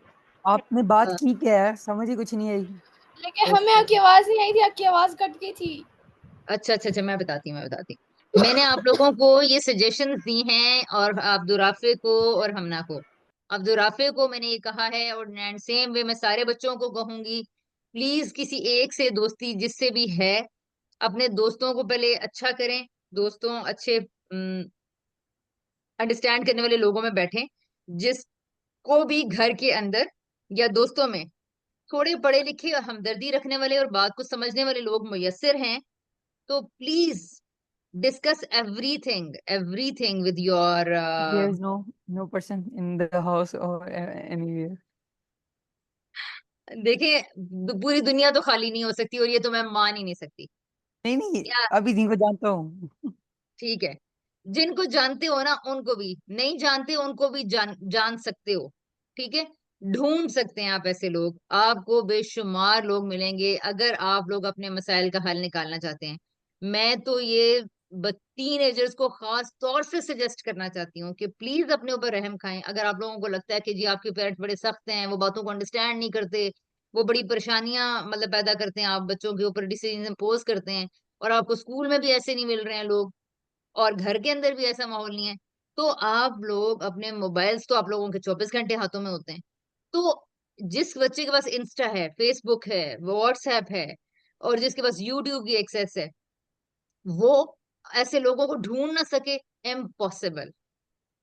आपने बात अ, की क्या है, समझ ही कुछ नहीं आई। लेकिन हमें ओके। आपकी आवाज नहीं आई थी, आपकी आवाज कट गई थी। अच्छा अच्छा अच्छा, मैं बताती हूँ। मैंने आप लोगों को ये सजेशंस दी हैं, और अब्दुल को और हमना को। अब्दुल को मैंने ये कहा है, और सेम वे मैं सारे बच्चों को कहूंगी, प्लीज किसी एक से दोस्ती जिससे भी है, अपने दोस्तों को पहले अच्छा करें। दोस्तों अच्छे अंडरस्टैंड करने वाले लोगों में बैठें। जिसको भी घर के अंदर या दोस्तों में थोड़े पढ़े लिखे और हमदर्दी रखने वाले और बात को समझने वाले लोग मुयस्सर हैं, तो please discuss everything with your There is no person in the house or anywhere. देखिए, पूरी दुनिया तो खाली नहीं हो सकती, और ये तो मैं मान ही नहीं सकती। नहीं नहीं, या अभी जिनको जानता हूँ। ठीक है, जिनको जानते हो ना उनको भी, नहीं जानते उनको भी जान सकते हो। ठीक है। ढूंढ सकते हैं आप ऐसे लोग, आपको बेशुमार लोग मिलेंगे अगर आप लोग अपने मसाइल का हल निकालना चाहते हैं। मैं तो ये टीनेजर्स को खास तौर से सजेस्ट करना चाहती हूँ कि प्लीज अपने ऊपर रहम खाएं। अगर आप लोगों को लगता है कि जी आपके पेरेंट्स बड़े सख्त हैं, वो बातों को अंडरस्टैंड नहीं करते, वो बड़ी परेशानियां मतलब पैदा करते हैं, आप बच्चों के ऊपर डिसीजन इम्पोज करते हैं, और आपको स्कूल में भी ऐसे नहीं मिल रहे हैं लोग, और घर के अंदर भी ऐसा माहौल नहीं है, तो आप लोग अपने मोबाइल्स तो आप लोगों के 24 घंटे हाथों में होते हैं। तो जिस बच्चे के पास इंस्टा है, फेसबुक है, व्हाट्सएप है, और जिसके पास यूट्यूब की एक्सेस है, वो ऐसे लोगों को ढूंढ ना सके, इम्पॉसिबल।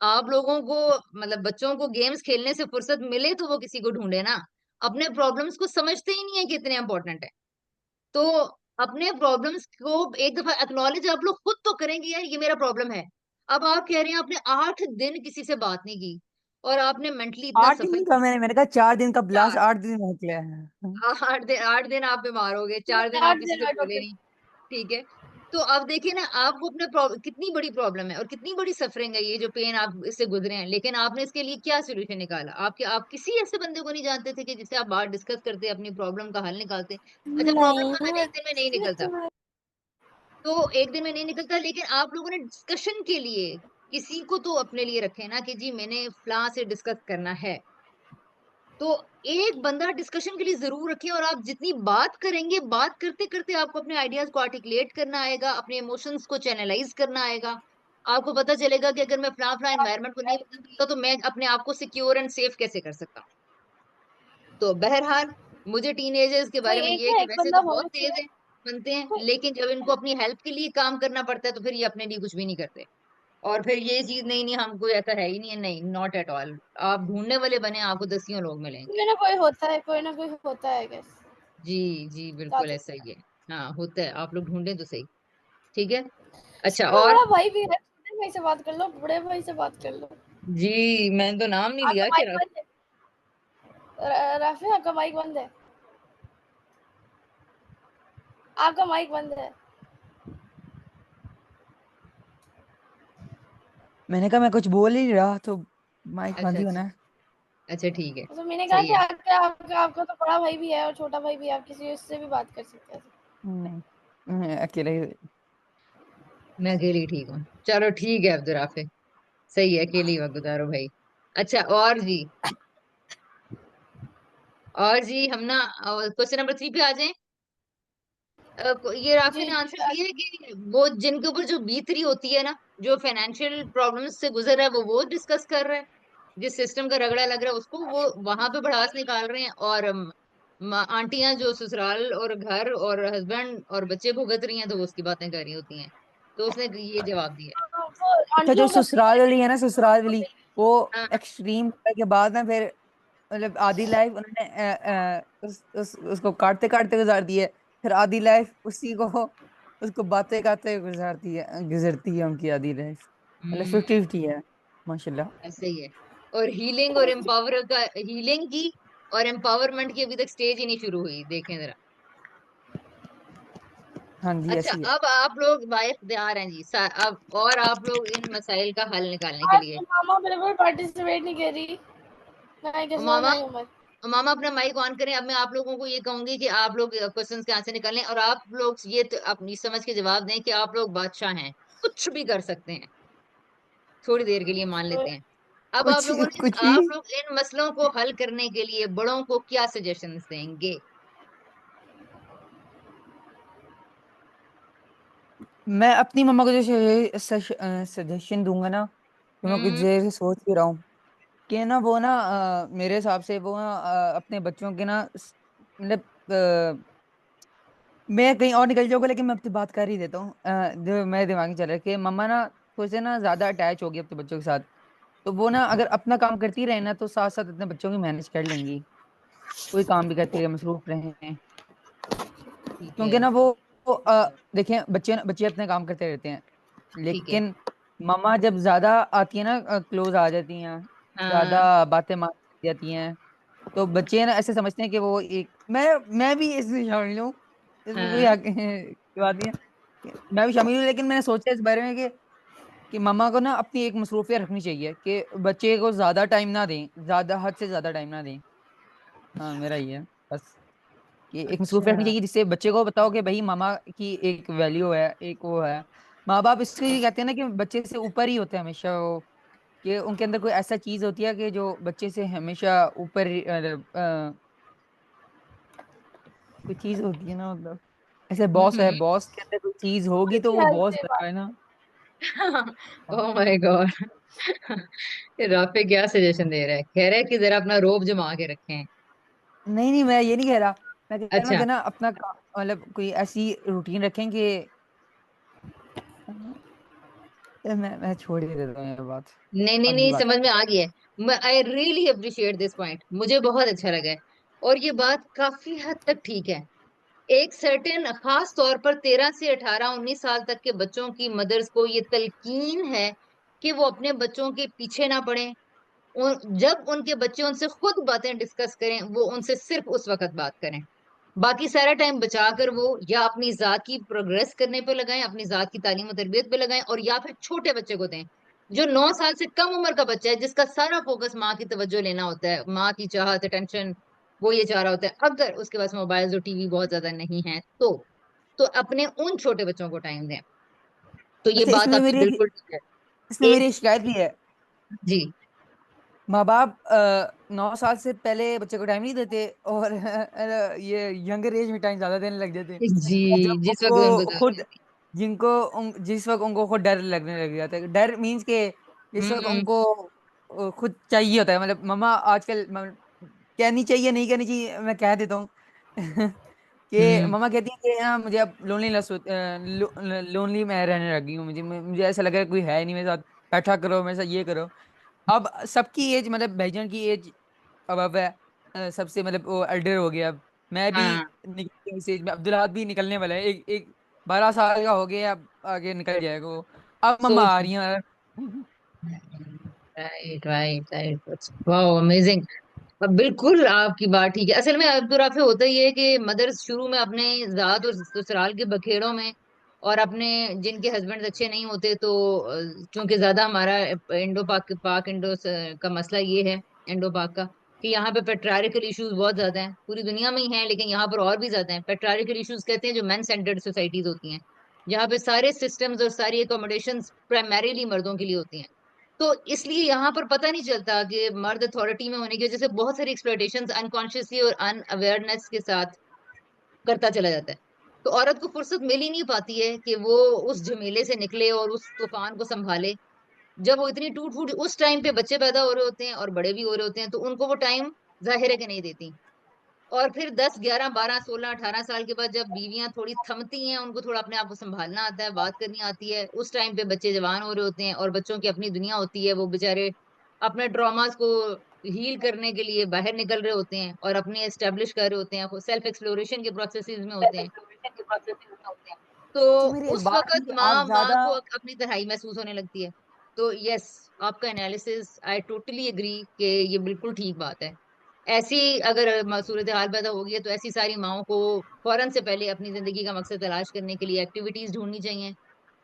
आप लोगों को मतलब बच्चों को गेम्स खेलने से फुर्सत मिले तो वो किसी को ढूंढे ना। अपने प्रॉब्लम्स को समझते ही नहीं है कितने इंपॉर्टेंट है। तो अपने प्रॉब्लम्स को एक दफा एक्नॉलेज आप लोग खुद तो करेंगे, यार ये मेरा प्रॉब्लम है। अब आप कह रहे हैं आपने 8 दिन किसी से बात नहीं की, और आपने मेंटली इतना 8 दिन सफर का मैंने कहा 4 दिन का, लास्ट किया। 8 दिन में निकले हैं। 8 दिन आप बीमार हो गए, 4 दिन आप 8 किसी दिन से में बोले टोटल। नहीं। ठीक है। तो अब देखिए ना, आपको अपने कितनी बड़ी प्रॉब्लम है और कितनी बड़ी सफरिंग है, ये जो पेन आप इससे गुजरे हैं, लेकिन आपने इसके लिए क्या सोल्यूशन निकाला? आप किसी ऐसे बंदे को नहीं जानते थे कि जिससे आप बात डिस्कस करते, अपनी प्रॉब्लम का हल निकालते? अच्छा, प्रॉब्लम का हल नहीं, एक दिन में नहीं निकलता, तो एक दिन में नहीं निकलता, लेकिन आप लोगों ने डिस्कशन के लिए किसी को तो अपने लिए रखे ना कि जी मैंने फलां से डिस्कस करना है। तो एक बंदा डिस्कशन के लिए जरूर रखें, और आप जितनी बात करेंगे, बात करते करते आपको अपने आइडियाज को आर्टिकुलेट करना आएगा, अपने इमोशंस को चैनलाइज करना आएगा। आपको पता चलेगा कि अगर मैं फला फला एनवायरनमेंट को नहीं पसंद करता तो मैं अपने आप को सिक्योर एंड सेफ कैसे कर सकता हूँ। तो बहरहाल, मुझे टीनेजर्स के कोई बारे में एक ये है ना कि एक वैसे बंदा तो बहुत होना तेज चाहिए। है, बनते हैं, कोई लेकिन जब इनको अपनी हेल्प के लिए काम करना पड़ता है तो फिर ये अपने लिए कुछ भी नहीं करते। और फिर ये चीज, नहीं नहीं हम कोई ऐसा है ही नहीं है, नहीं, नॉट एट ऑल। आप ढूंढने वाले बने, आपको दसियों लोग मिलेंगे। कोई ना कोई होता है, कोई ना कोई होता है गैस। जी जी, बिल्कुल दादू ऐसा ही है। हाँ, होता है, आप लोग ढूंढें तो सही। ठीक है। अच्छा, इसमें और बड़ा भाई भी है, छोटे भाई से बात कर लो, बड़े भाई से बात कर लो। जी, मैंने तो नाम नहीं आपका लिया कि माइक बंद है। राफी, आपका माइक बंद है। आपका माइक बंद है। मैंने कहा मैं कुछ बोल ही नहीं रहा, तो माइक बंद अच्छा ही होना अच्छा। है। अच्छा, ठीक है। तो मैंने कहा सही कि है। आपका तो बड़ा भाई भी है और छोटा भाई भी है, आप किसी उससे भी बात कर सकते हैं। नहीं, मैं अकेले ही। मैं अकेली ही ठीक हूँ, चलो ठीक है अब्दुल। सही है, अकेली वक्त गुजारो भाई। अच्छा, और जी हम ना क्वेश्चन नंबर 3 पे आ जाएं। ये राफी जी ने जी आंसर दिया है कि वो जिनके ऊपर जो बीत रही होती है ना, जो फाइनेंशियल प्रॉब्लम्स से गुजर रहा है, वो डिस्कस कर रहा है। जिस सिस्टम का रगड़ा लग रहा है उसको वो वहां पे भड़ास निकाल रहे हैं, और आंटियां जो ससुराल और घर और हस्बैंड और बच्चे भुगत रही हैं, तो वो उसकी बातें कर रही होती हैं। तो उसने ये जवाब दिया हाँ, वो अच्छा, जो आंटियों का ससुराल वाली है ना, ससुराल वाली, वो है। हाँ एक्सट्रीम के बाद ना, फिर मतलब आधी लाइफ उन्होंने उसको काटते काटते गुजार दी है। फिर आधी लाइफ उसी को, उसको बातें करते गुजरती है उनकी आधी लाइफ। मतलब हम्म, 50-50 है। माशाल्लाह। ऐसे ही है। और हीलिंग और एम्पावर का, हीलिंग की और एम्पावरमेंट की अभी तक स्टेज ही नहीं शुरू हुई, देखें जरा। हाँ जी, अच्छा, ऐसी है। अब आप लोग वाइफ तैयार हैं जी, अब और आप लोग इन मसाइल का हल निकालने के आज लिए। तो मामा बिल्कुल पार्टिसिपेट नहीं कर रही। नहीं और किस्मत मामा नहीं उम्र। मामा अपना माइक ऑन करें। अब मैं आप लोगों को ये कहूंगी कि आप लोग क्वेश्चंस के आंसर निकालें, और आप लोग ये तो अपनी समझ के जवाब दें कि आप लोग बादशाह हैं, कुछ भी कर सकते हैं, थोड़ी देर के लिए मान तो लेते हैं। अब आप कुछ लोगों ने कुछ भी। आप लोग इन मसलों को हल करने के लिए बड़ों को क्या सजेशंस देंगे? मैं अपनी मम्मा को जो सजेशन दूंगा ना, तो मैं कुछ हम्म। देर से सोच भी रहा हूँ कि ना, वो ना मेरे हिसाब से वो ना अपने बच्चों के ना मतलब मैं कहीं और निकल जाऊंगा, लेकिन मैं अपनी बात कर ही देता हूँ। जो मेरे दिमाग में चल रहा है कि मम्मा ना थोड़े से ना ज्यादा अटैच होगी अपने बच्चों के साथ। तो वो ना अगर अपना काम करती रहे ना, तो साथ साथ अपने बच्चों की मैनेज कर लेंगी। कोई काम भी करती रहे, मसरूफ रहे। ठीक है। क्योंकि ना वो देखें, बच्चे बच्चे अपने काम करते रहते हैं, ठीक है। लेकिन मम्मा जब ज्यादा आती है ना, क्लोज आ जाती हैं, हाँ। ज्यादा बातें मान जाती हैं, तो बच्चे ना ऐसे समझते हैं कि वो एक, मैं भी इसमें शामिल हूँ। इसमें कोई हाँ। बात नहीं है, मैं भी शामिल हूँ, लेकिन मैंने सोचा इस बारे में कि मम्मा को ना अपनी एक मसरूफियत रखनी चाहिए कि बच्चे को ज्यादा टाइम ना दें, ज्यादा हद से ज्यादा टाइम ना दें। हाँ, मेरा ये है बस, कि एक मसरूफियत रखनी अच्छा। चाहिए जिससे बच्चे को बताओ कि भाई मामा की एक वैल्यू है, एक वो है। माँ बाप इसलिए कहते हैं ना कि बच्चे से ऊपर ही होते हैं हमेशा वो, कि उनके अंदर कोई ऐसा चीज होती है कि जो बच्चे से हमेशा ऊपर कोई चीज होती है ना, मतलब ऐसे बॉस है, हम्म। बॉस के अंदर कोई चीज होगी तो अच्छी वो हालत बॉस है बना बात। है ना। Oh my God. राफे क्या सजेशन दे रहा है, कह रहा है कि जरा अपना रोब जमा के रखें। नहीं नहीं, मैं ये नहीं कह रहा। मैं कह रहा हूँ अच्छा। कि ना अपना मतलब कोई ऐसी रूटीन रखें कि मैं छोड़ ही देता हूँ ये बात। नहीं नहीं अगली नहीं, बात। समझ में आ गया है। मैं I really appreciate this point, मुझे बहुत अच्छा लगा है। और ये बात काफी हद तक ठीक है। एक सर्टेन खास तौर पर 13 से 18 19 साल तक के बच्चों की मदर्स को ये तलकीन है कि वो अपने बच्चों के पीछे ना पड़े, जब उनके बच्चे उनसे खुद बातें डिस्कस करें, वो उनसे सिर्फ उस वक्त बात करें। बाकी सारा टाइम बचाकर वो या अपनी जात की प्रोग्रेस करने पे लगाएं, अपनी जात की तालीम और तरबियत पे लगाएं, और या फिर छोटे बच्चे को दें जो 9 साल से कम उम्र का बच्चा है, जिसका सारा फोकस माँ की तवज्जो लेना होता है, माँ की चाहत अटेंशन, वो ये चाह रहा होता है। अगर उसके पास मोबाइल और टीवी बहुत ज्यादा नहीं है तो अपने उन छोटे बच्चों को टाइम दें। तो ये अच्छा, बात आपकी बिल्कुल ठीक है। इसमें मेरी एक एक शिकायत भी है। जी माँ बाप 9 साल से पहले बच्चे को टाइम नहीं देते, और ये यंगर एज में टाइम ज्यादा देने लग जाते हैं। जी, जब जिस वक्त उनको उनको जरूरत खुद होती जिस वक्त उनको खुद डर लगने लग जाता है, डर मीन्स के है। जिस वक्त उनको खुद चाहिए होता है, मतलब मम्मा आजकल कहनी चाहिए नहीं कहनी चाहिए, मैं कह देता हूँ कि हम्म मम्मा कहती है कि हाँ मुझे अब लोनली मैं रहने लगी हूँ, मुझे ऐसा लगा कोई है ही नहीं मेरे साथ, बैठा करो मेरे साथ ये करो। अब सबकी एज, मतलब भाईजान की एज अब है, सबसे मतलब वो एल्डर हो गया। अब मैं भी हाँ निकल गया इस एज में, अब्दुल भी निकलने वाला है, एक एक 12 साल का हो गया, अब आगे निकल जाएगा वो। अब मम्मा आ सोच, रही हैं। राइट राइट राइट, वाह अमेजिंग। अब बिल्कुल आपकी बात ठीक है। असल में अब्दुल होता ही है कि मदर्स शुरू में अपने जात और ससुराल के बखेड़ों में, और अपने जिनके हस्बैंड अच्छे नहीं होते, तो चूंकि ज्यादा हमारा इंडो पाक इंडो का मसला ये है, इंडो पाक का, कि यहाँ पे पेट्रारिकल इश्यूज बहुत ज्यादा हैं, पूरी दुनिया में ही हैं लेकिन यहाँ पर और भी ज्यादा हैं। पेट्रारिकल इश्यूज कहते हैं जो मैन सेंटर्ड सोसाइटीज होती हैं, जहाँ पे सारे सिस्टम्स और सारी अकोमोडेशंस प्राइमरीली मर्दों के लिए होती हैं। तो इसलिए यहाँ पर पता नहीं चलता कि मर्द अथॉरिटी में होने की वजह से बहुत सारी एक्सप्लॉयटेशन अनकॉन्शियसली और अनअवेयरनेस के साथ करता चला जाता है। तो औरत को फुर्सत मिल ही नहीं पाती है कि वो उस झमेले से निकले और उस तूफान को संभाले। जब वो इतनी टूट फूट, उस टाइम पे बच्चे पैदा हो रहे होते हैं और बड़े भी हो रहे होते हैं, तो उनको वो टाइम जाहिर है कि नहीं देती। और फिर 10 11 12 16 18 साल के बाद जब बीवियां थोड़ी थमती हैं, उनको थोड़ा अपने आप को संभालना आता है, बात करनी आती है, उस टाइम पे बच्चे जवान हो रहे होते हैं और बच्चों की अपनी दुनिया होती है, वो बेचारे अपने ट्रॉमास को हील करने के लिए बाहर निकल रहे होते हैं और अपने एस्टेब्लिश कर रहे होते हैं, सेल्फ एक्सप्लोरेशन के प्रोसेसेस में होते हैं। तो अच्छा, मेरी एक उस बात वक्त थी, माँ आप माँ ज्यादा को अपनी तन्हाई महसूस होने लगती है। तो यस, आपका एनालिसिस आई टोटली एग्री कि ये बिल्कुल ठीक बात है। ऐसी अगर सूरत हाल पैदा होगी है, तो ऐसी सारी माओं को फौरन से पहले अपनी जिंदगी का मकसद तलाश करने के लिए एक्टिविटीज ढूंढनी चाहिए।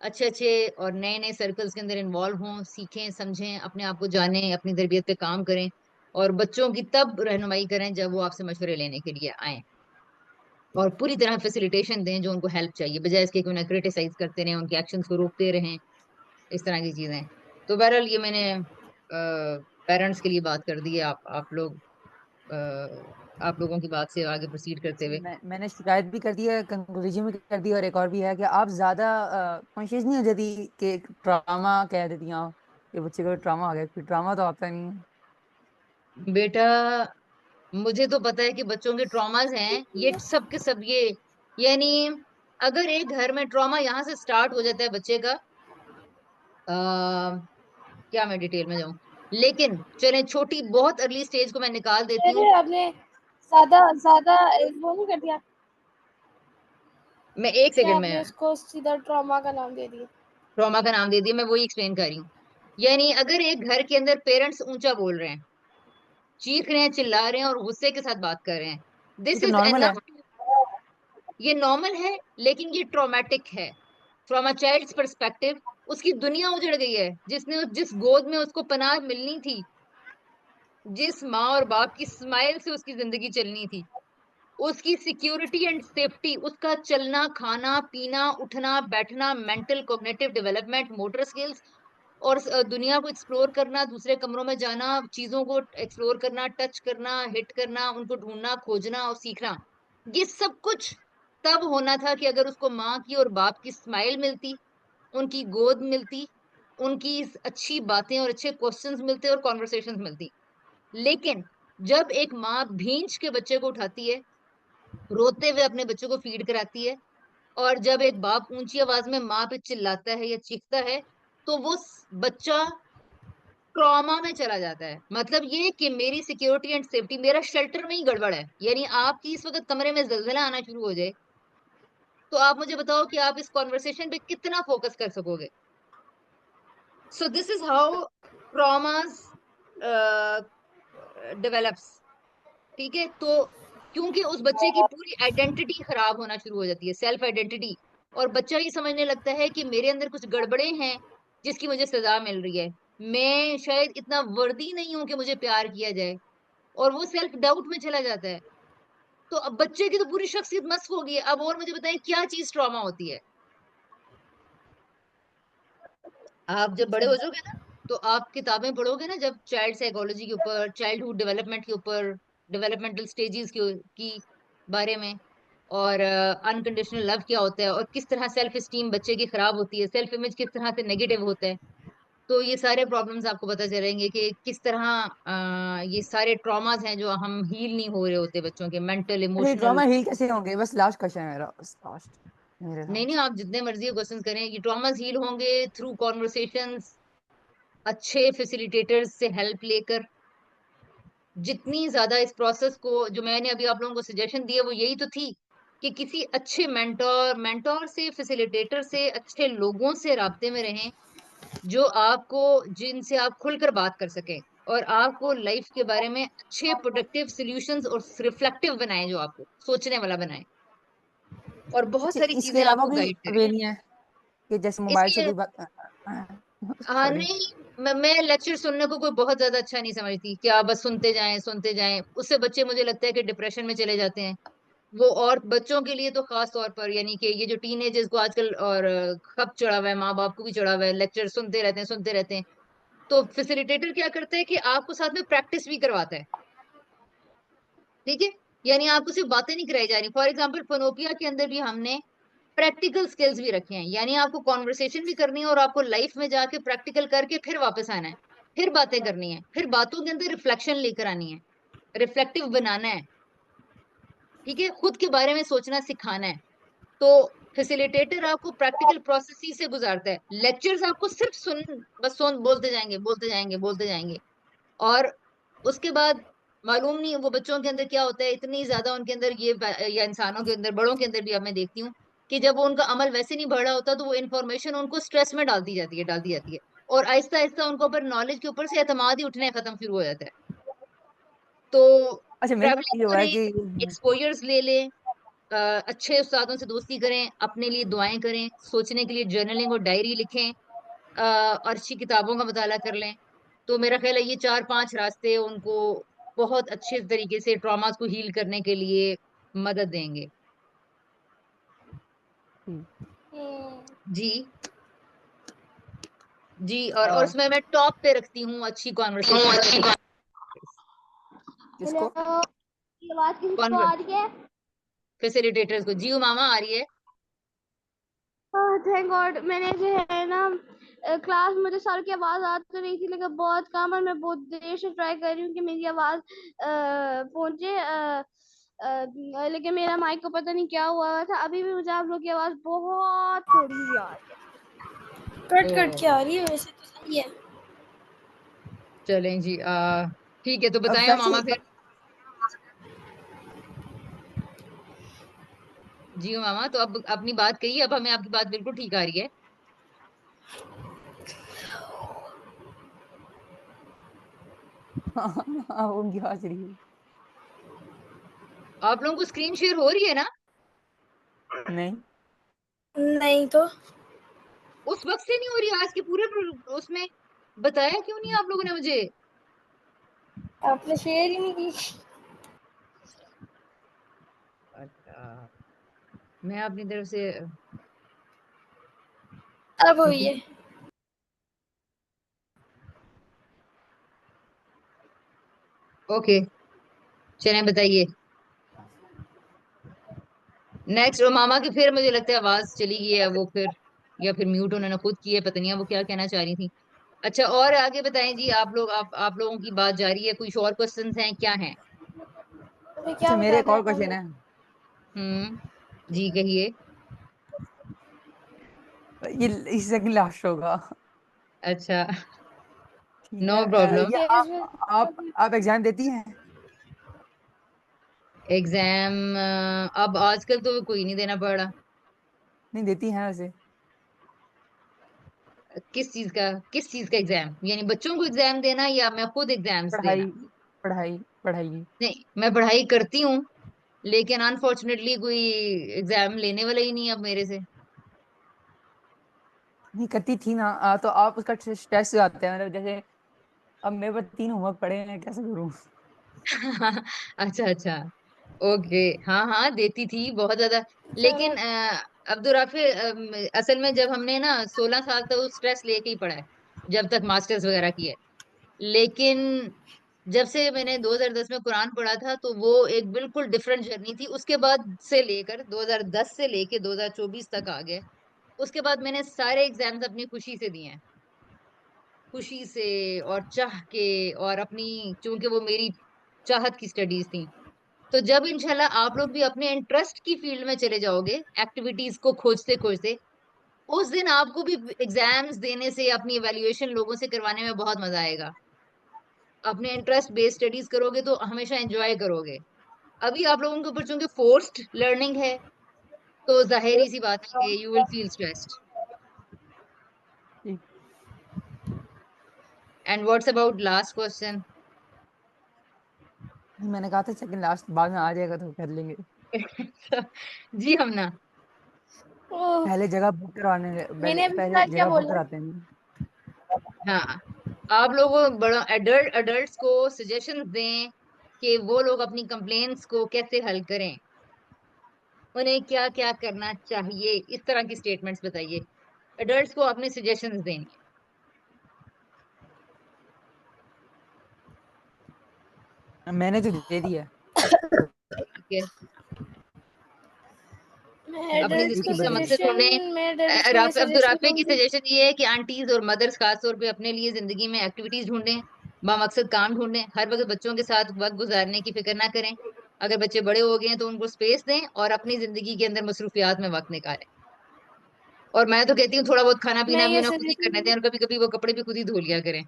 अच्छे अच्छे और नए नए सर्कल्स के अंदर इन्वॉल्व हों, सीखें समझें, अपने आप को जानें, अपनी तरबियत पे काम करें, और बच्चों की तब रहनुमाई करें जब वो आपसे मशवरे लेने के लिए आए, और पूरी तरह फैसिलिटेशन दें जो उनको हेल्प चाहिए, बजाय इसके कि उन्हें क्रिटिसाइज करते रहें, उनके एक्शंस को रोकते रहें, इस तरह की चीजें। तो बहरहाल ये मैंने पेरेंट्स के लिए बात कर दी है। आप लोगों की बात से आगे प्रोसीड करते हुए, मैंने शिकायत भी कर दी है, कंक्लूजन भी कर दी है, और एक और भी है कि आप ज्यादा कॉन्शियस नहीं हो जाती कि ट्रामा कह देती हैं आप कि बच्चे को ट्रामा आ गया, कोई ट्रामा तो आता नहीं है। बेटा मुझे तो पता है कि बच्चों के ट्रॉमास हैं, ये सब के सब ये, यानी अगर एक घर में ट्रॉमा यहाँ से स्टार्ट हो जाता है बच्चे का, क्या मैं डिटेल में जाऊं, लेकिन चलें छोटी बहुत अर्ली स्टेज को मैं निकाल देती हूँ। अरे आपने ज्यादा ज्यादा वो नहीं कर दिया मैं एक कि सेकंड आपने में उसको सीधा ट्रॉमा का नाम दे दिया। ट्रॉमा का नाम दे दिया, मैं वही एक्सप्लेन कर रही हूँ। यानी अगर एक घर के अंदर पेरेंट्स ऊंचा बोल रहे हैं, चीख रहे हैं, चिल्ला रहे हैं और गुस्से के साथ बात कर रहे हैं, ये दिस तो इज नॉर्मल है। एनफ। ये नॉर्मल है, लेकिन ये ट्रॉमेटिक है फ्रॉम अ चाइल्ड्स पर्सपेक्टिव। उसकी दुनिया उजड़ गई है, जिस गोद में उसको पनाह मिलनी थी, जिस माँ और बाप की स्माइल से उसकी जिंदगी चलनी थी, उसकी सिक्योरिटी एंड सेफ्टी, उसका चलना खाना पीना उठना बैठना, mental cognitive development, motor skills, और दुनिया को एक्सप्लोर करना, दूसरे कमरों में जाना, चीजों को एक्सप्लोर करना, टच करना, हिट करना, उनको ढूंढना खोजना और सीखना, ये सब कुछ तब होना था कि अगर उसको माँ की और बाप की स्माइल मिलती, उनकी गोद मिलती, उनकी अच्छी बातें और अच्छे क्वेश्चंस मिलते और कॉन्वर्सेशंस मिलती। लेकिन जब एक माँ भींच के बच्चे को उठाती है, रोते हुए अपने बच्चे को फीड कराती है, और जब एक बाप ऊंची आवाज में माँ पे चिल्लाता है या चीखता है, तो वो बच्चा ट्रॉमा में चला जाता है। मतलब ये कि मेरी सिक्योरिटी एंड सेफ्टी, मेरा शेल्टर में ही गड़बड़ है। यानी आपकी इस वक्त कमरे में जलजला आना शुरू हो जाए, तो आप मुझे बताओ कि आप इस कॉन्वर्सेशन पे कितना फोकस कर सकोगे। सो this is how traumas develops, ठीक है। तो क्योंकि उस बच्चे की पूरी आइडेंटिटी खराब होना शुरू हो जाती है, सेल्फ आइडेंटिटी, और बच्चा ये समझने लगता है कि मेरे अंदर कुछ गड़बड़े हैं जिसकी मुझे सजा मिल रही है, मैं शायद इतना वर्दी नहीं हूं कि मुझे प्यार किया जाए, और वो सेल्फ डाउट में चला जाता है। तो अब बच्चे की तो पूरी शख्सियत मस्क हो गई है। अब और मुझे बताएं क्या चीज ट्रॉमा होती है। आप जब बड़े हो जाओगे ना, तो आप किताबें पढ़ोगे ना, जब चाइल्ड साइकोलॉजी के ऊपर, चाइल्डहुड डेवलपमेंट के ऊपर, डेवलपमेंटल स्टेजेस की बारे में, और अनकंडीशनल लव क्या होता है, और किस तरह सेल्फ स्टीम बच्चे की खराब होती है, सेल्फ इमेज किस तरह से नेगेटिव होता है, तो ये सारे प्रॉब्लम्स आपको पता चलेंगे कि किस तरह ये सारे ट्रॉमास हैं जो हम हील नहीं हो रहे होते बच्चों के, मेंटल अच्छा, इमोशनल। ड्रामा हील कैसे होंगे? बस लास्ट क्वेश्चन है मेरा, बस लास्ट मेरे नहीं हिसाब नहीं, से। आप जितने मर्जी क्वेश्चंस करें, ये ट्रॉमास हील होंगे थ्रू कॉन्वर्सेशंस, अच्छे फैसिलिटेटर्स से हेल्प लेकर। जितनी ज्यादा इस प्रोसेस को, जो मैंने अभी आप लोगों को सजेशन दिया, वो यही तो थी कि किसी अच्छे मेंटोर से, फैसिलिटेटर से, अच्छे लोगों से राब्ते में रहें, जो आपको, जिनसे आप खुलकर बात कर सकें, और आपको लाइफ के बारे में अच्छे प्रोडक्टिव सॉल्यूशंस और रिफ्लेक्टिव बनाए, जो आपको सोचने वाला बनाए, और बहुत अच्छा, सारी इसके चीजें अलावा आपको भी गाइड करें। वे नहीं है कि जैसे मोबाइल से इसके दूर बात? सॉरी। नहीं, मैं लेक्चर सुनने को कोई बहुत ज्यादा अच्छा नहीं समझती कि आप बस सुनते जाएं सुनते जाएं, उससे बच्चे मुझे लगता है कि डिप्रेशन में चले जाते हैं वो। और बच्चों के लिए तो खास तौर पर, यानी कि ये जो टीनेजर्स को आजकल और खप चढ़ा हुआ है, माँ बाप को भी चढ़ा हुआ है, लेक्चर सुनते रहते हैं सुनते रहते हैं। तो फैसिलिटेटर क्या करता है कि आपको साथ में प्रैक्टिस भी करवाता है, ठीक है। यानी आपको सिर्फ बातें नहीं कराई जा रही। फॉर एग्जाम्पल फोनोपिया के अंदर भी हमने प्रैक्टिकल स्किल्स भी रखे हैं, यानी आपको कॉन्वर्सेशन भी करनी है, और आपको लाइफ में जाके प्रैक्टिकल करके फिर वापस आना है, फिर बातें करनी है, फिर बातों के अंदर रिफ्लेक्शन लेकर आनी है, रिफ्लेक्टिव बनाना है, ठीक है, खुद के बारे में सोचना सिखाना है। तो फैसिलिटेटर आपको प्रैक्टिकल प्रोसेस ही से गुजारता है। लेक्चर्स आपको सिर्फ बस बोलते जाएंगे बोलते जाएंगे बोलते जाएंगे, और उसके बाद मालूम नहीं वो बच्चों के अंदर क्या होता है, इतनी ज्यादा उनके अंदर ये, या इंसानों के अंदर, बड़ों के अंदर भी अब मैं देखती हूँ कि जब वो उनका अमल वैसे नहीं बढ़ रहा होता, तो वो इन्फॉर्मेशन उनको स्ट्रेस में डालती जाती है, और आहिस्ता आहिस्ता उनको ऊपर नॉलेज के ऊपर से एतमाद ही उठने खत्म शुरू हो जाता है। तो अच्छा, मेरे साथ ट्रैवलिंग ये हुआ है करें, कि एक्सपोजर्स ले लें, अच्छे उस्तादों से दोस्ती करें, अपने लिए दुआएं करें, सोचने के लिए जर्नलिंग और डायरी लिखें, और अच्छी किताबों का मुताला कर लें। तो मेरा ख्याल है ये 4-5 रास्ते उनको बहुत अच्छे तरीके से ट्रॉमास को हील करने के लिए मदद देंगे। जी जी, और अ, उसमें मैं टॉप पे रखती हूँ अच्छी कॉन्वर्सेशन को। किसको? हेलो, ये आवाज किसी को आ रही है? फैसिलिटेटर्स को। जी मामा आ रही है। Thank God. मैंने जो है ना क्लास, मुझे सर की आवाज आ तो रही थी लेकिन बहुत कम, और मैं बहुत देर से ट्राई कर रही हूँ कि मेरी आवाज पहुंचे, लेकिन मेरा माइक को पता नहीं क्या हुआ था। अभी भी मुझे आप लोग की आवाज बहुत थोड़ी सी आ रही है, कट कट के आ रही है। वैसे तो सही है। चलें जी, ठीक है, तो बताएं वैसे मामा फिर। जी मामा, तो अब अपनी बात कही, अब हमें आपकी बात बिल्कुल ठीक आ रही है। हाँ, उनकी आवाज रही है। आप लोगों को स्क्रीन शेयर हो रही है ना? नहीं। नहीं तो उस वक्त से नहीं हो रही, आज के पूरे उसमें बताया क्यों नहीं आप लोगों ने मुझे? आपने शेयर ही नहीं की। अच्छा, मैं अपनी तरफ से। अब हुई है। ओके, चलें बताइए नेक्स्ट। और मामा की फिर मुझे लगता है आवाज चली गई है वो, फिर या फिर म्यूट उन्होंने खुद की है, पता नहीं है वो क्या कहना चाह रही थी। अच्छा, और आगे बताएं जी, आप लोग, आप लोगों की बात जारी है, कुछ और क्वेश्चंस हैं क्या हैं? अभी क्या अच्छा, मेरे एक बताते और हैं क्वेश्चन हम? है। हम्म, जी कहिए। ये इस सेकंड लास्ट होगा। अच्छा, ठीक नो है। प्रॉब्लम। ये आप एग्जाम देती हैं? एग्जाम अब आजकल तो कोई नहीं देना पड़ रहा। नहीं देती हैं वैसे? किस चीज का एग्जाम, यानी बच्चों को एग्जाम देना या मैं खुद एग्जाम्स देना? पढ़ाई पढ़ाई पढ़ाई। नहीं, मैं पढ़ाई करती हूँ, लेकिन अनफॉर्चुनेटली कोई एग्जाम लेने वाला ही नहीं है अब मेरे से। नहीं करती थी ना, तो आप उसका स्ट्रेस आते हैं, मतलब जैसे अब मेरे पर 3 होमवर्क पड़े हैं, कैसे करूँ? अच्छा अच्छा। ओके। हाँ हाँ, देती थी बहुत ज्यादा। चलो। लेकिन अब्दुल राफी, असल में जब हमने ना 16 साल तक वो स्ट्रेस लेके ही पढ़ा है, जब तक मास्टर्स वगैरह की है। लेकिन जब से मैंने 2010 में कुरान पढ़ा था, तो वो एक बिल्कुल डिफरेंट जर्नी थी। उसके बाद से लेकर 2010 से लेके 2024 तक आ गए। उसके बाद मैंने सारे एग्जाम्स अपनी खुशी से दिए हैं, खुशी से और चाह के, और अपनी, क्योंकि वो मेरी चाहत की स्टडीज थी। तो जब इंशाल्लाह आप लोग भी अपने इंटरेस्ट की फील्ड में चले जाओगे, एक्टिविटीज को खोजते खोजते, उस दिन आपको भी एग्जाम्स देने से, अपनी इवैल्यूएशन लोगों से करवाने में बहुत मजा आएगा। अपने इंटरेस्ट बेस्ड स्टडीज करोगे तो हमेशा एंजॉय करोगे। अभी आप लोगों के ऊपर चूंकि फोर्स्ड लर्निंग है, तो जाहिर सी बात है कि यू विल फील स्ट्रेस्ड। ठीक। And what's about last question? मैंने कहा था सेकंड लास्ट, बाद में आ जाएगा तो कर लेंगे। जी हम ना। ओह, पहले जगह बुक करवाने, मैंने अभी पहले क्या जगह बुक बोला? कराते हैं। हाँ, आप लोगों बड़ा एडल्ट्स को सजेशंस दें कि वो लोग अपनी कंप्लेंट्स को कैसे हल करें, उन्हें क्या क्या करना चाहिए, इस तरह की स्टेटमेंट्स बताइए। एडल्ट्स को अपने सजेशंस देंगे। मैंने तो दे दिया। ठीक है, मैं अपनी एडल्ट्स एक को ही जिंदगी का बताइए। मकसद सजेशन ढूंढें। मैं एडल्ट्स को ये अब्दुल सजेशन राफे की दूंगी। सजेशन ये है कि आंटीज और मदर्स खास तौर पे अपने लिए जिंदगी में एक्टिविटीज ढूंढें, बामकसद काम ढूंढें। हर वक्त बच्चों के साथ वक्त गुजारने की फिक्र ना करें। अगर बच्चे बड़े हो गए हैं तो उनको स्पेस दें और अपनी जिंदगी के अंदर मसरूफियात में वक्त निकालें। और मैं तो कहती हूँ थोड़ा बहुत खाना मैं पीना भी ये उन्हें खुद ही सजेशन करने दें, और कभी कभी वो कपड़े भी खुद ही धो लिया करें,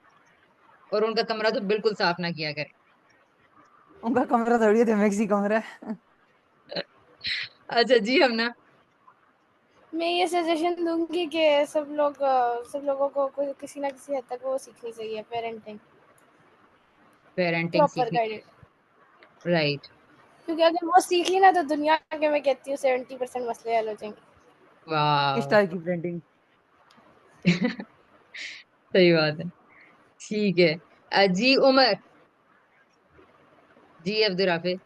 और उनका कमरा तो बिल्कुल साफ ना किया करें। उनका कमरा थोड़ी है, तो मैक्सी कमरा है। अच्छा जी हम ना। मैं ये सजेशन दूंगी कि सब लोगों को किसी ना किसी हद तक वो सीखनी चाहिए, पेरेंटिंग पेरेंटिंग प्रॉपर सीखनी। गाइडेड। राइट। क्योंकि अगर वो सीख ली ना, तो दुनिया के, मैं कहती हूँ, 70% मसले हल हो जाएंगे। किस वाह। टाइप की प्रिंटिंग? सही बात है। ठीक है। जी उमर। जी अब्दुल राफे।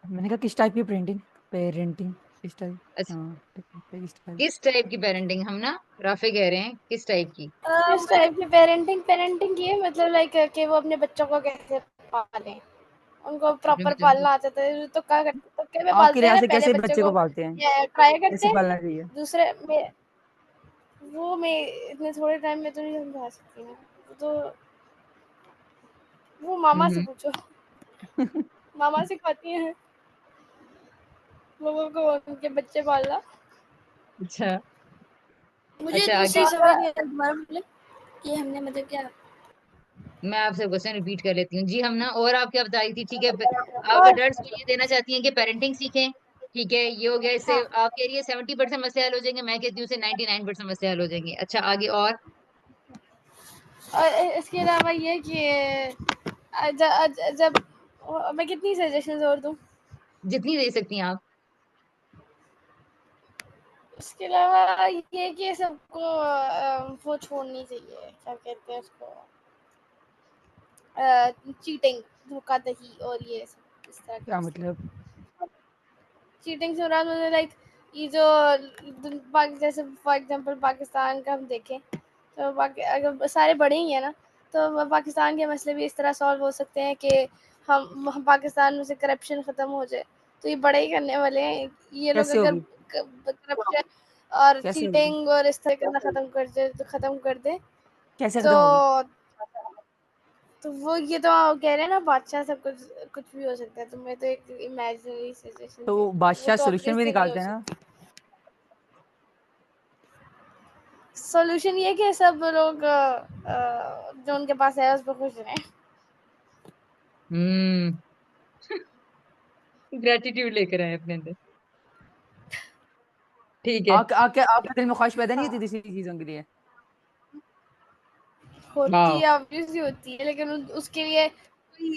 मैंने कहा किस टाइप की प्रिंटिंग, पेरेंटिंग, किस टाइप? अच्छा, हाँ, किस टाइप? किस टाइप की पेरेंटिंग? हम ना राफे कह रहे हैं किस टाइप की। इस टाइप की पेरेंटिंग ये मतलब लाइक कि वो अपने बच्चों को कैसे पालें, उनको अपने प्रॉपर बच्चों को। पालना आता था। तो क्या करते, तो क्या में आपके पालते हैं लिहाज ना, से पहले कैसे बच्चे बच्चे को को पालते हैं, ट्राई करते कैसे हैं, पालना चाहिए? दूसरे में वो मैं इतने थोड़े टाइम में तो नहीं समझा सकती मैं। वो मामा से हम्म। पूछो, मामा सिखाती हैं लोगों को उनके बच्चे पालना। अच्छा। मुझे अच्छा दूसरी आगे। समझ नहीं आई, दोबारा बोले कि हमने मतलब क्या। मैं आपसे क्वेश्चन रिपीट कर लेती हूँ। जी हम ना, और आप क्या बता रही थी? ठीक है, आप और एडल्ट्स को ये देना चाहती हैं कि पेरेंटिंग सीखें। ठीक है, ये हो गया। इससे हाँ, आप कह रही है 70% मसले हल हो जाएंगे, मैं कहती हूँ से 99% मसले हल हो जाएंगे। अच्छा आगे और। और इसके अलावा ये कि जब मैं कितनी सजेशंस और दूं। जितनी दे सकती हैं आप। उसके अलावा ये कि सबको वो छोड़नी चाहिए, क्या कहते हैं उसको, चीटिंग, धोखाधड़ी और ये सब इस तरह के क्या मसले। मतलब? चीटिंग से मुराद मुझे लाइक ये जो जैसे फॉर एग्जांपल पाकिस्तान का हम देखें, तो अगर सारे बड़े ही हैं ना, तो पाकिस्तान के मसले भी इस तरह सॉल्व हो सकते हैं कि हम पाकिस्तान में से करप्शन ख़त्म हो जाए। तो ये बड़े ही करने वाले हैं ये लोग, कैसे अगर होगी? करप्शन और कैसे होगी? चीटिंग और इस तरह करना ख़त्म कर दे, कैसे खत्म होगी? तो वो ये तो कह रहे हैं ना, बादशाह सब कुछ भी हो सकता है। तो मैं तो एक इमेजिनरी सजेशन तो दे वो रही हूँ, वो बादशाह तो सोल्यूशन भी ऑब्वियसली नहीं हो निकालते हैं ना। सकती। सॉल्यूशन ये कि सब लोग जो उनके पास है उस पर खुश रहें। हम्म। ग्रेटिट्यूड लेकर आए अपने अंदर। ठीक है। आपके आपके आपके दिल में ख्वाहिश पैदा नहीं हाँ, होती दूसरी चीजों के लिए? होती है, ऑब्वियसली होती है, लेकिन उसके लिए कोई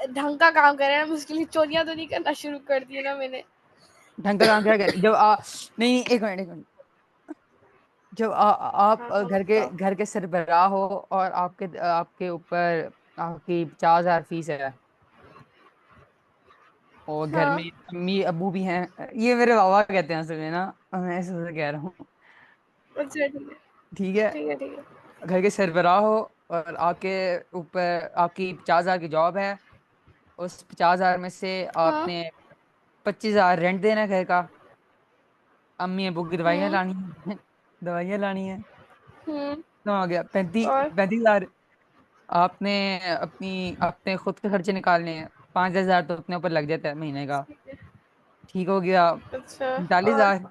ढंग का काम करे ना, उसके लिए चोरियां तो नहीं करना शुरू कर दी ना मैंने। ढंग का काम क्या करें जब नहीं, एक मिनट एक मिनट। जब आप हाँ हाँ, बताओ। घर के सरबराह हो और आपके ऊपर आपकी 50,000 फीस है, और घर में हाँ, अम्मी अबू भी हैं, ये मेरे बाबा कहते हैं असल में ना, मैं ऐसे से कह रहा हूँ। अच्छा ठीक है, ठीक है। ठीक है, ठीक है। घर के सरबराह हो और आपके ऊपर आपकी 50,000 की जॉब है, उस 50,000 में से हाँ। आपने 25,000 रेंट देना है घर का, अम्मी अबू की दवाइयाँ हम्म। लानी है दवाइयाँ लानी है, हम्म। तो आ गया पैंतीस और 35,000। आपने अपने खुद के खर्चे निकालने हैं, 5,000 तो अपने ऊपर लग जाता है महीने का। ठीक है। ठीक हो गया अच्छा। और 45,000।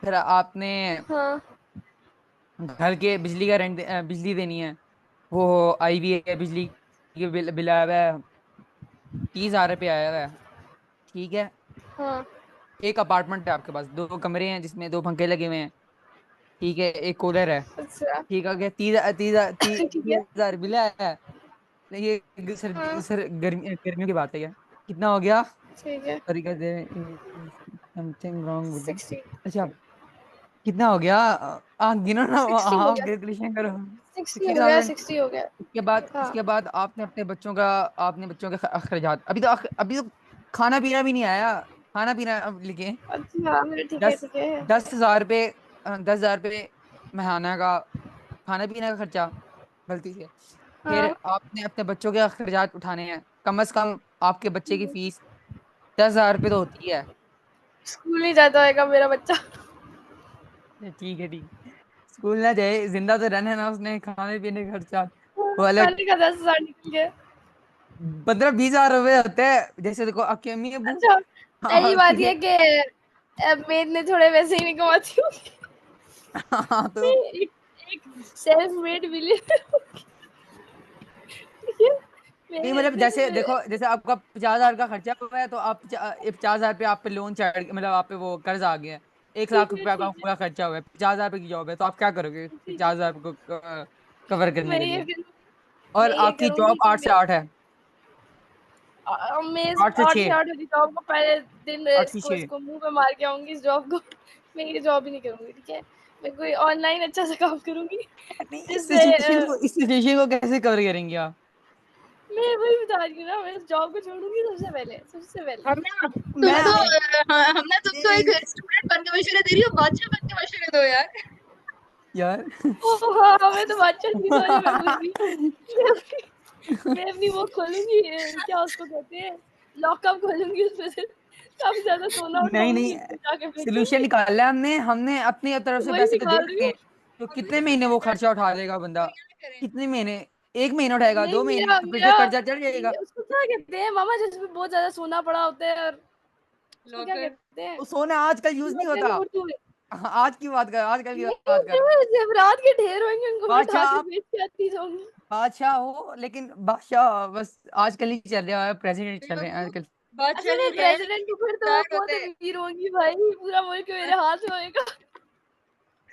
फिर आपने हाँ। घर के बिजली का बिजली देनी है, वो आई भी है, बिजली के बिल आया हुआ है, 30,000 रुपये आया हुआ है। ठीक है। हाँ। एक अपार्टमेंट है आपके पास, 2 कमरे हैं जिसमें 2 पंखे लगे हुए हैं। ठीक है, एक कूलर है। अच्छा। ठीक है, 30 ठीक है। 30,000 बिल आया है। ये हाँ। सर गर्मियों की बात है क्या? कितना हो गया? ठीक है। तरीका दे, समथिंग रॉन्ग विद 60। अच्छा, कितना हो गया? गिनो ना, 60 हो हाँ गया, कैलकुलेशन करो। 60 सिक्सटी हो गया, थाउजेंड 60 हो गया। हाँ। इसके बाद आपने बच्चों के अखराजात, अभी तो खाना पीना भी नहीं आया। खाना पीना अब लिखे। अच्छा, मेरे ठीक है, दस ठीक है। 10,000 रुपये, 10,000 रुपये महीना का खाना पीना का खर्चा, गलती से। फिर हाँ। आपने अपने बच्चों के अखराजात उठाने हैं, कम से कम आपके बच्चे की फीस 10,000 रुपये तो होती है। स्कूल नहीं जाता होगा मेरा बच्चा। ठीक है, ठीक। स्कूल ना जाए, जिंदा तो रहना है ना उसने, खाने पीने का खर्चा वो अलग। खाने का 10,000 निकल गया। 15-20 हजार रुपये होते हैं, जैसे देखो आपकी अम्मी अबू। अच्छा, पहली हाँ बात ठीक है। ये कि मेड ने थोड़े वैसे ही नहीं कमाती होगी। हाँ मैं तो एक एक सेल्फ मेड बिलीवर हूँ। ठीक है? नहीं, मेरे मतलब जैसे जैसे मेरे देखो, जैसे आपका 50,000 का खर्चा हुआ है, तो आप 50,000 पे आप पे लोन चढ़, मतलब आप पे वो कर्ज आ गया है। 1 लाख रुपए का ठीक है, पूरा खर्चा हुआ है, 50,000 रुपए की जॉब है, तो आप क्या करोगे ठीक है। 50,000 को कवर करने मैं के ये लिए? करूँ और मैं ये आपकी करूँगी जॉब कि 8 से 8 है, मैं इस 8 से 8 से 6, 8 वाली जॉब को पहले दिन 8 से 6। इसको मुँह पे मार के आऊँगी इस जॉब को। मैं ये जॉब ही नहीं करूँगी, ठीक है? मैं कोई ऑनलाइन अच्छा सा काम करूँगी नहीं, जिससे इस सिचुएशन को कैसे कवर करेंगे आप? मैं वही बता रही हूँ ना, मैं इस जॉब को छोड़ूँगी सबसे पहले। मैं हमने नहीं तुमको नहीं एक नहीं स्टूडेंट बन के मशवरे दे रही हूँ, बादशाह बन के मशवरे दो यार। यार। ओह हाँ, मैं तो बादशाह नहीं, सॉरी मैं भूल गई। मैं अपनी वो खोलूँगी, क्या उसको कहते हैं, लॉकअप खोलूँगी, उसमें से काफ़ी ज़्यादा सोना नहीं उठाऊँगी, नहीं, जाके सोल्यूशन बेचूँगी। निकाला है हमने हमने अपनी तरफ से वही पैसे तो दे निकाल रही रखे हूँ। हैं। तो कितने महीने वो खर्चा उठा लेगा बंदा? कितने महीने? 1 महीना उठाएगा, नहीं, 2 महीने, मेरा फिर मेरा से कर्जा चढ़ जाएगा। उसको क्या कहते हैं मामा, जिसमें बहुत ज़्यादा सोना पड़ा होता है, और उसको क्या लॉकर। कहते हैं? वो सोना आजकल यूज नहीं लॉकर होता। में उर्दू में। हाँ, आजकल की नहीं, बात कर रहा हूँ। जो जेवरात के ढेर होंगे उनको मैं उठा बादशाह के आप बेच के आती जाऊँगी। बादशाह हो, लेकिन बादशाह बस आजकल ही चल रहा है, प्रेसिडेंट चल रहे हैं बेवकूफ, आजकल। बादशाह अच्छा, मैं नहीं है, प्रेसिडेंट हूँ फिर तो मैं सरदार बहुत होते हैं। अमीर होंगी भाई, पूरा मुल्क मेरे हाथ में होएगा।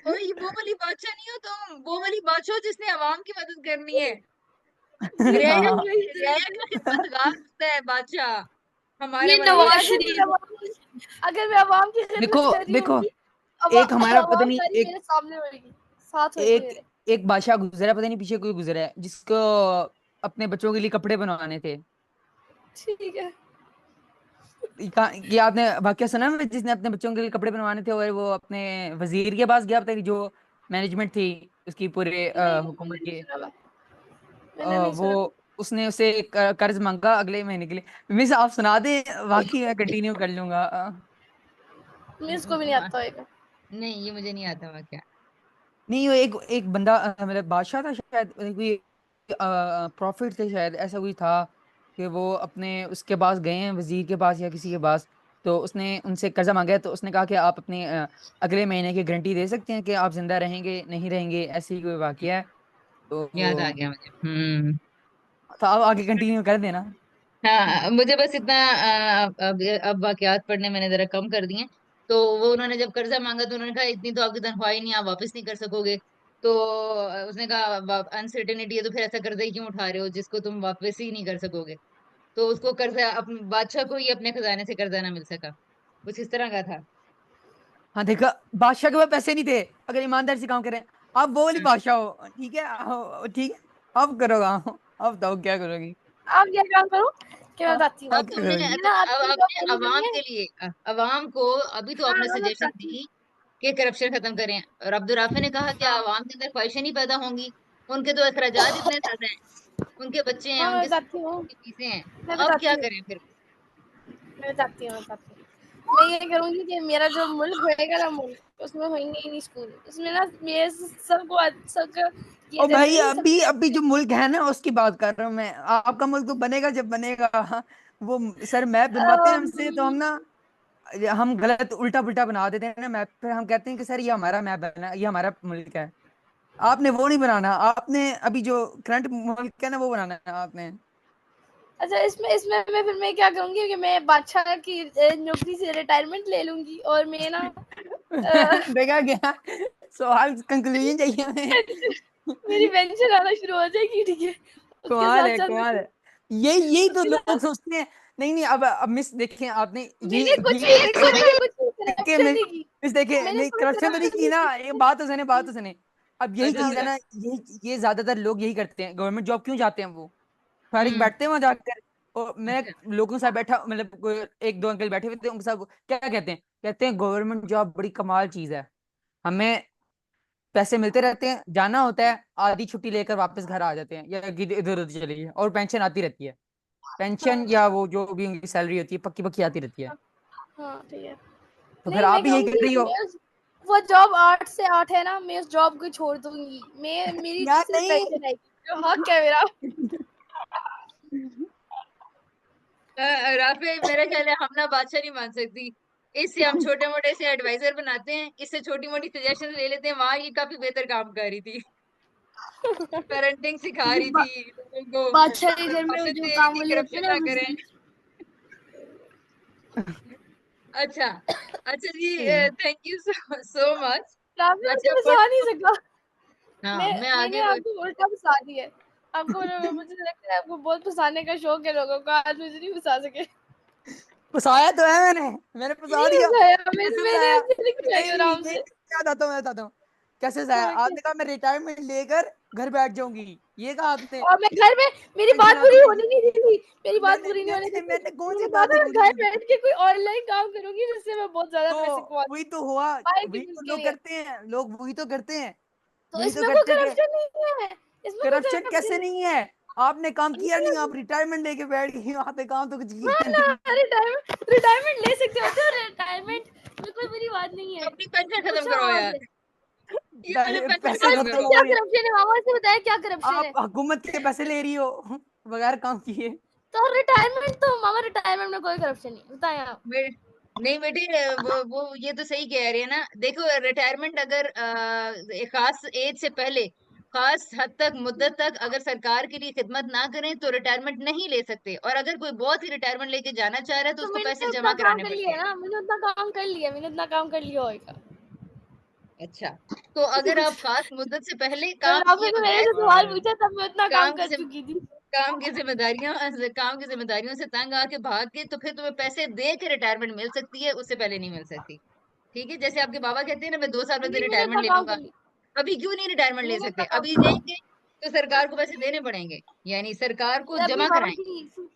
ओ, ये वो वाली बादशाह नहीं हो तुम, वो वाली बादशाह हो जिसने आवाम की मदद करनी है। रियाया हाँ वही रियाया का खिदमतगार होता है बादशाह, हमारे ये वाला नहीं, बादशाह। अगर मैं अवाम की देखो खिदमत कर रही देखो, होंगी, एक हमारा पता अवाम नहीं, सारी मेरे सामने होएगी, साथ होएगी एक मेरे। एक बादशाह गुजरा, पता नहीं पीछे कोई गुजरा है, जिसको अपने बच्चों के लिए कपड़े बनवाने थे। ठीक है। ये आपने वाकया सुना है, जिसने अपने बच्चों के लिए कपड़े बनवाने थे, और वो अपने वजीर के पास गया, पता नहीं जो मैनेजमेंट थी उसकी पूरे नहीं, मैंने हुकूमत नहीं की। सुना बा, मैंने नहीं सुना। वो उसने उसे कर्ज मांगा अगले महीने के लिए। मिस आप सुना दे, बाकी मैं कंटिन्यू कर लूंगा। मिस को भी नहीं आता होएगा। नहीं, ये मुझे नहीं आता वाकया। नहीं, वो एक एक बंदा, मतलब बादशाह था शायद, कोई प्रॉफिट थे शायद, ऐसा कोई था कि वो अपने उसके पास गए हैं, वजीर के पास या किसी के पास। तो उसने उनसे कर्जा मांगा है, तो उसने कहा कि आप अपने अगले महीने की गारंटी दे सकते हैं कि आप जिंदा रहेंगे नहीं रहेंगे, ऐसी ही कोई वाकया है। तो याद आ गया मुझे। आप आगे कंटिन्यू कर देना। हाँ, मुझे बस इतना अब वाकयात पढ़ने मैंने जरा कम कर दिए। तो वो उन्होंने जब कर्जा मांगा तो उन्होंने कहा इतनी तो आपकी तनख्वाह ही नहीं, आप वापस नहीं कर सकोगे। तो उसने कहा अनसर्टेनिटी है तो फिर ऐसा कर्जा ही क्यों उठा रहे हो जिसको तुम वापस ही नहीं कर सकोगे। तो उसको कर्जा बादशाह को ही अपने खजाने से कर्जा ना मिल सका। कुछ इस तरह का था। हाँ देखा, बादशाह के पास पैसे नहीं थे, अगर ईमानदारी से काम करें। आप वो वाली हम्म। बादशाह हो, ठीक है, ठीक है। अब करो काम, अब बताओ क्या करोगी। आप क्या काम करो, क्या मैं हाँ, बताती हूँ। अब अब क्या तुमने करोगी। ये ना अब आपकी जो अपने बोली अवाम गई है। के लिए अवाम को अभी तो हाँ आपने मैं सजेशन बताती हूँ। दी कि करप्शन खत्म करें, और अब्दुल ने कहा कि हाँ अवाम के अंदर ख्वाहिशें नहीं पैदा होंगी। उनके तो अखराजात इतने ज्यादा हैं, उनके बच्चे हैं, हाँ मैं उनके बताती हूँ। उनकी फीसें हैं, मैं तो अब क्या बताती हूँ। करें फिर। मैं बताती हूँ। मैं बताती हूँ। मैं ये करूंगी कि मेरा जो मुल्क होएगा ना, मुल्क उसमें होंगे ही नहीं स्कूल। उसमें ना मेरे सबको ये ओ भाई, जनरली अभी सबसे अभी जो मुल्क है ना उसकी बात कर रहा हूँ मैं। आपका मुल्क तो बनेगा जब बनेगा। वो सर मैप बनवाते हैं हमसे तो हम ना, हम गलत उल्टा पुल्टा बना देते हैं ना मैप, फिर हम कहते हैं कि सर ये हमारा मैप बना, ये हमारा मुल्क है। आपने वो नहीं बनाना, आपने अभी जो करंट मुल्क है ना वो बनाना है आपने। अच्छा, इसमें इसमें मैं क्या करूंगी कि मैं बादशाह की नौकरी से रिटायरमेंट ले लूंगी और मैं ना देखा गया, सवाल कंक्लूजन चाहिए हमें। मेरी पेंशन आना शुरू हो जाएगी, ठीक है। उसके कमाल साथ है, साथ कमाल है। यही यही तो उसके साथ लोग सोचते हैं। नहीं नहीं, अब मिस देखें आपने, मैंने कुछ ये भी एक कुछ सेकंड, भी कुछ भी देखे करप्शन नहीं की। मिस देखे, मैंने नहीं कोई करप्शन तो नहीं करप्शन की नहीं ना, की। ये बात तो सुने, बात तो सुने। अब यही अच्छा हाँ चीज है अच्छा। ना, ये ज्यादातर लोग यही करते हैं, गवर्नमेंट जॉब क्यों जाते हैं वो, फारिग हम्म। बैठते हैं वहां जाकर। और मैं अच्छा। लोगों के साथ बैठा, मतलब एक दो अंकल बैठे हुए थे, उनके साथ क्या कहते हैं, कहते हैं गवर्नमेंट जॉब बड़ी कमाल चीज है, हमें पैसे मिलते रहते हैं, जाना होता है आधी छुट्टी लेकर वापस घर आ जाते हैं, या इधर उधर चली गई, और पेंशन आती रहती है। पेंशन हाँ या वो जो भी उनकी सैलरी होती है पक्की पक्की आती रहती है। हाँ, ठीक है। तो फिर नहीं, आप मैं भी यही कर कहूंगी रही हो। वो जॉब 8 से 8 है ना, मैं उस जॉब को छोड़ दूंगी। मैं मेरी यार सिर्फ नहीं। पेंशन आएगी, जो हक है मेरा। राफे, मेरा ख्याल है हम ना बादशाह नहीं मान सकती। इससे हम छोटे मोटे से एडवाइजर बनाते हैं, इससे छोटी मोटी सजेशन ले लेते हैं। वहां ये काफी बेहतर काम कर रही थी, पेरेंटिंग सिखा रही बा, थी लोगों को, बादशाह के घर में पैसे जो दे रही काम थी, वाले होते हैं करप्शन ना, ना करें। वजीर। अच्छा। अच्छा जी, thank you so so much. आपने मुझे अच्छा फंसा नहीं सका। हाँ, मैं मैंने आगे आपको उल्टा फंसा दिया है। आपको मुझे लगता है आपको बहुत फंसाने का शौक है लोगों का, आज मुझे नहीं फंसा सके। फंसाया तो है, मैंने फंसा नहीं दिया। फंसाया, मैंने कैसे मैंने फंसाया। ऐसे नहीं फंसाई नहीं आराम नहीं, से। क्या बताता हूँ, मैं बताता हूँ कैसे फंसाया। हाँ, आपने कहा मैं रिटायरमेंट लेकर घर बैठ जाऊंगी, ये कहा आपने। और मैं घर में, मेरी बात पेंशन पूरी आती होने रहेगी। नहीं दी थी। मेरी बात मैंने पूरी नहीं होने दी मैंने थी। मैंने कौन सी मैंने कहा बातें था मैं पूरी घर की। बैठ के कोई ऑनलाइन काम करूंगी जिससे मैं बहुत ज्यादा तो पैसे कमा वही तो हुआ, पाएगी वही मुल्क तो के लोग लिए। करते हैं, लोग वही तो करते हैं, तो वही तो इसमें कोई करते हैं। करप्शन नहीं है। इसमें कोई करप्शन करप्शन कैसे नहीं नहीं है। आपने काम किया नहीं, है। आप रिटायरमेंट लेके बैठ गई, वहां पे काम तो कुछ हाँ किया ना, नहीं। रिटायरमेंट रिटायरमेंट ले सकते हो तो रिटायरमेंट में कोई बुरी बात नहीं तो है। अपनी पेंशन खत्म पूछो करो मामा यार, से। ये वाली पेंशन पैसे खत्म खत्म इसमें करो। हो क्या रहे हैं। करप्शन है मामा से, बताया क्या करप्शन आप है। हुकूमत के पैसे ले रही हो बगैर काम किए। तो रिटायरमेंट तो मामा, रिटायरमेंट में कोई करप्शन नहीं, बताया आप। बे- नहीं बेटी, वो ये तो सही कह रही है ना। देखो, रिटायरमेंट अगर एक खास एज से पहले, खास हद तक मुद्दत तक अगर सरकार के लिए खिदमत ना करें तो रिटायरमेंट नहीं ले सकते। और अगर कोई बहुत ही रिटायरमेंट लेके जाना चाह रहा है तो तो उसको मैंने पैसे उतना जमा काम कराने कर पड़ते लिया हैं। ना, मैंने उतना काम कर लिया, मैंने उतना काम कर लिया होगा। अच्छा, तो अगर आप खास मुद्दत से पहले जब काम किए आपने तो मेरे बगैर से सवाल पूछा तब मैं उतना काम काम की कर चुकी थी। काम की जिम्मेदारियों से तंग आके भाग के, तो फिर तुम्हें पैसे दे के रिटायरमेंट मिल सकती है, उससे पहले नहीं मिल सकती। ठीक है, जैसे आपके बाबा कहते हैं ना, मैं 2 साल में नहीं, मैंने रिटायरमेंट उतना ले काम लूंगा। कर लिया। अभी क्यों नहीं रिटायरमेंट ले मैंने सकते, उतना काम अभी कर लेंगे तो सरकार को पैसे देने पड़ेंगे, यानी सरकार को लिया। अभी जमा बाबा कराएंगे। की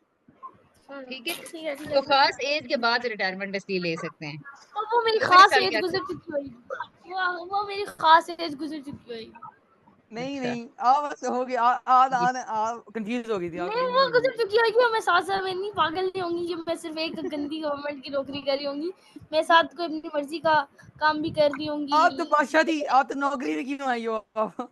ठीक है, ठीक है, ठीक तो है। खास एज के बाद रिटायरमेंट इसलिए ले सकते हैं। और वो मेरी तो मेरे खास साथ एज क्या गुजर चुकी होगी। वो मेरी खास एज गुजर चुकी होगी। नहीं अच्छा। नहीं, आप बस हो गई, आप कंफ्यूज हो गई थी, आप नहीं, कंफ्यूज वो हो गई गुजर थी। चुकी होगी और मैं 7 साल में नहीं पागल नहीं होंगी कि मैं सिर्फ एक गंदी गवर्नमेंट की नौकरी कर रही होंगी। मैं साथ को अपनी मर्जी का काम भी कर रही आप तो होंगी। बादशाह थी, आप तो नौकरी में क्यों आई हो आप?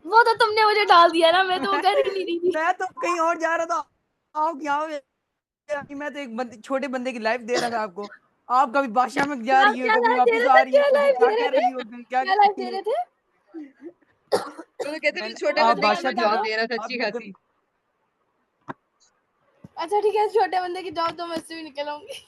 वो तो तुमने मुझे डाल दिया ना, मैं तो वो मैं कर ही नहीं रही थी। मैं तो कहीं और जा रहा था, आप यहाँ पे, मैं तो एक छोटे बंदे की लाइफ दे रहा था आपको। आप कभी बादशाह में जा आप रही हो, क्या कभी लाइफ दे वापस रहे आ थे, रही क्या हो, कभी लाइफ क्या दे रहे कर थे, रही हो, कभी क्या क्या कर लाइफ रही दे हो। रहे थे। तो कहते थे छोटे आप बंदे बताओ, की बादशाह मैं थी, जॉब बताओ। दे रहा था आप अच्छी तो खासी। अच्छा ठीक है, छोटे बंदे की जॉब तो मैं इससे भी निकल आऊंगी।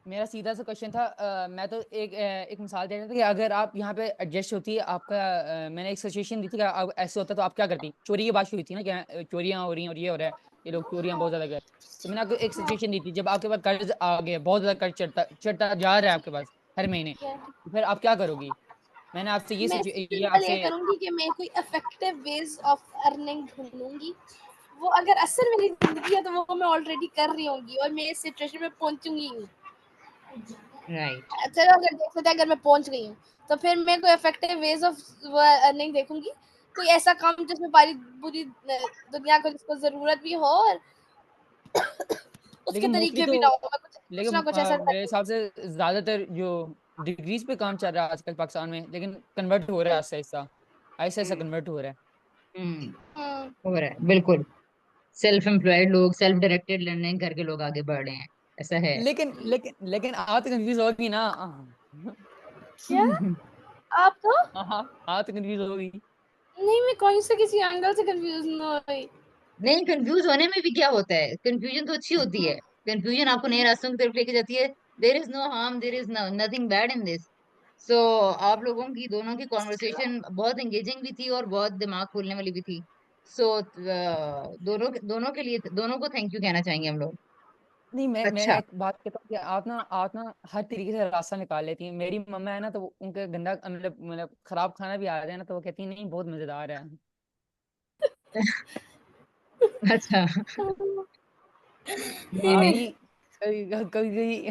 मेरा सीधा सा क्वेश्चन था, मैं तो एक मिसाल दे रहा था कि अगर आप यहाँ पे एडजस्ट होती है आपका, मैंने एक सिचुएशन दी थी कि अब ऐसे होता तो आप क्या करती? चोरी की बात हुई थी ना कि चोरियां हो रही हैं और ये हो रहा है, ये लोग चोरियां बहुत ज्यादा कर रहे हैं। तो मैंने आपको एक सिचुएशन दी थी, जब आपके पास कर्ज आ गया, बहुत ज्यादा कर्ज चढ़ता चढ़ता जा रहा है आपके पास हर महीने, तो फिर आप क्या करोगी? मैंने आपसे मैं ये सिंपल ये आपसे करूंगी कि मैं कोई इफेक्टिव वेज ऑफ अर्निंग ढूंढूंगी। वो अगर असल मेरी जिंदगी है तो वो मैं ऑलरेडी कर रही होंगी और मैं इस सिचुएशन में पहुंचूंगी ही नहीं। राइट। चलो अगर देख सकते हैं, अगर मैं पहुंच गई हूँ तो फिर मैं कोई इफेक्टिव वेज ऑफ अर्निंग देखूंगी। कोई ऐसा काम जिसमें पूरी दुनिया को जिसको जरूरत भी हो और उसके लेकिन मोस्टली तरीके तो, भी ना हो, मैं कुछ ना लेकिन कुछ ऐसा मेरे करूंगी। हिसाब से ज्यादातर जो डिग्रीज पे काम चल रहा है आजकल पाकिस्तान में, लेकिन कन्वर्ट हो रहा है ऐसा ऐसा, ऐसा ऐसा कन्वर्ट हो रहा है। हम्म। हम्म, हो रहा है बिल्कुल। सेल्फ एम्प्लॉयड लोग, सेल्फ डायरेक्टेड लर्निंग करके लोग आगे बढ़ रहे हैं, ऐसा है। लेकिन आप तो कंफ्यूज होगी ना। क्या आप तो हाँ, आप तो कंफ्यूज होगी। नहीं, मैं कहीं से किसी एंगल से कंफ्यूज ना हुई। नहीं, कंफ्यूज होने में भी क्या होता है, कंफ्यूजन तो अच्छी होती है। कंफ्यूजन आपको नए रास्तों की तरफ लेके जाती है। There is no harm, there is no nothing bad in this. So आप लोगों की दोनों की कॉन्वर्सेशन बहुत एंगेजिंग भी थी और बहुत दिमाग खोलने वाली भी थी। सो दोनों दोनों के लिए, दोनों को थैंक यू कहना चाहेंगे हम लोग। नहीं, मैं अच्छा। एक बात कहता हूँ कि आप ना हर तरीके से रास्ता निकाल लेती हैं। मेरी मम्मा है ना, तो उनके गंदा मतलब खराब खाना भी आ जाए ना, तो वो कहती है नहीं बहुत मजेदार है। अच्छा। नहीं आप नहीं। भी कभी कभी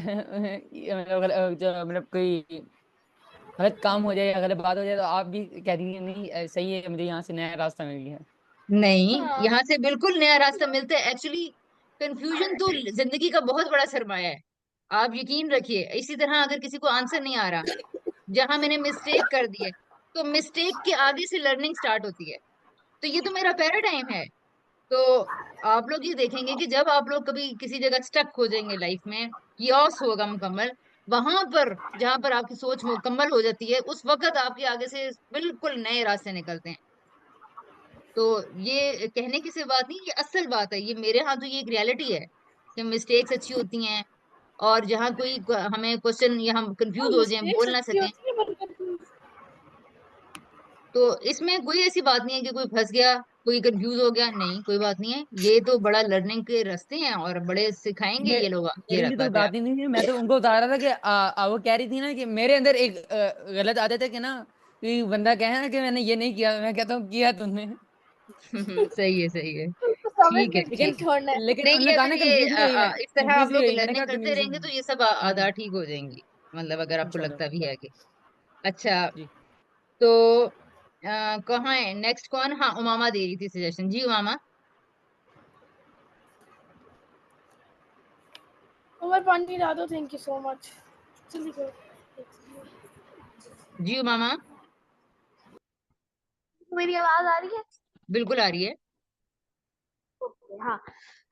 मतलब कोई गलत काम हो जाए या गलत बात हो जाए, तो आप भी कह दीजिए नहीं सही है, मुझे यहाँ से नया रास्ता मिल गया है। नहीं, हाँ, यहाँ से बिल्कुल नया रास्ता मिलता है एक्चुअली। कंफ्यूजन तो जिंदगी का बहुत बड़ा सरमाया है। आप यकीन रखिए, इसी तरह अगर किसी को आंसर नहीं आ रहा, जहां मैंने मिस्टेक कर दी है, तो मिस्टेक के आगे से लर्निंग स्टार्ट होती है। तो ये तो मेरा पैराडाइम है। तो आप लोग ये देखेंगे कि जब आप लोग कभी किसी जगह स्टक हो जाएंगे लाइफ में, यॉस होगा मुकम्मल, वहां पर जहां पर आपकी सोच मुकम्मल हो जाती है, उस वक्त आपके आगे से बिल्कुल नए रास्ते निकलते हैं। तो ये कहने की सिर्फ बात नहीं, ये असल बात है, ये मेरे यहाँ तो ये एक रियलिटी है कि मिस्टेक्स अच्छी होती हैं। और जहाँ कोई हमें क्वेश्चन या हम कंफ्यूज हो जाएं, मिस्टेक्स बोल ना अच्छी सकें, होती है पर confuse- तो इसमें कोई ऐसी बात नहीं है कि कोई फंस गया, कोई कंफ्यूज हो गया, नहीं कोई बात नहीं है। ये तो बड़ा लर्निंग के रास्ते हैं और बड़े सिखाएंगे मे, ये लोग, मेरे ये लिए तो बात है। बात ही नहीं है। मैं तो उनको बता रहा था कि वो कह रही थी ना कि मेरे अंदर एक गलत आदत है कि ना, कि बंदा कहे ना कि मैंने ये नहीं किया, मैं कहता हूँ किया तुमने। सही है, सही है। उसको समझ ठीक है, में लेकिन ठीक है। छोड़ना है। लेकिन नहीं, उन्होंने ये कहा अगर ना ये कंफ्यूज ही रही, मैं इस तरह कंफ्यूज आप ही लोग रही, मैंने लर्निंग कहा करते कंफ्यूज ही रहेंगे तो रही। ये सब आधा ठीक हो जाएंगी। मतलब अगर आपको चलो लगता भी है कि, अच्छा। जी। तो कहाँ है नेक्स्ट, कौन? हाँ, उमामा दे रही थी सजेशन। जी उमामा। उमर पानी ला दो, थैंक यू सो मच। जल्दी करो। जी उमामा। मेरी आवाज आ रही है? बिल्कुल आ रही है। हाँ,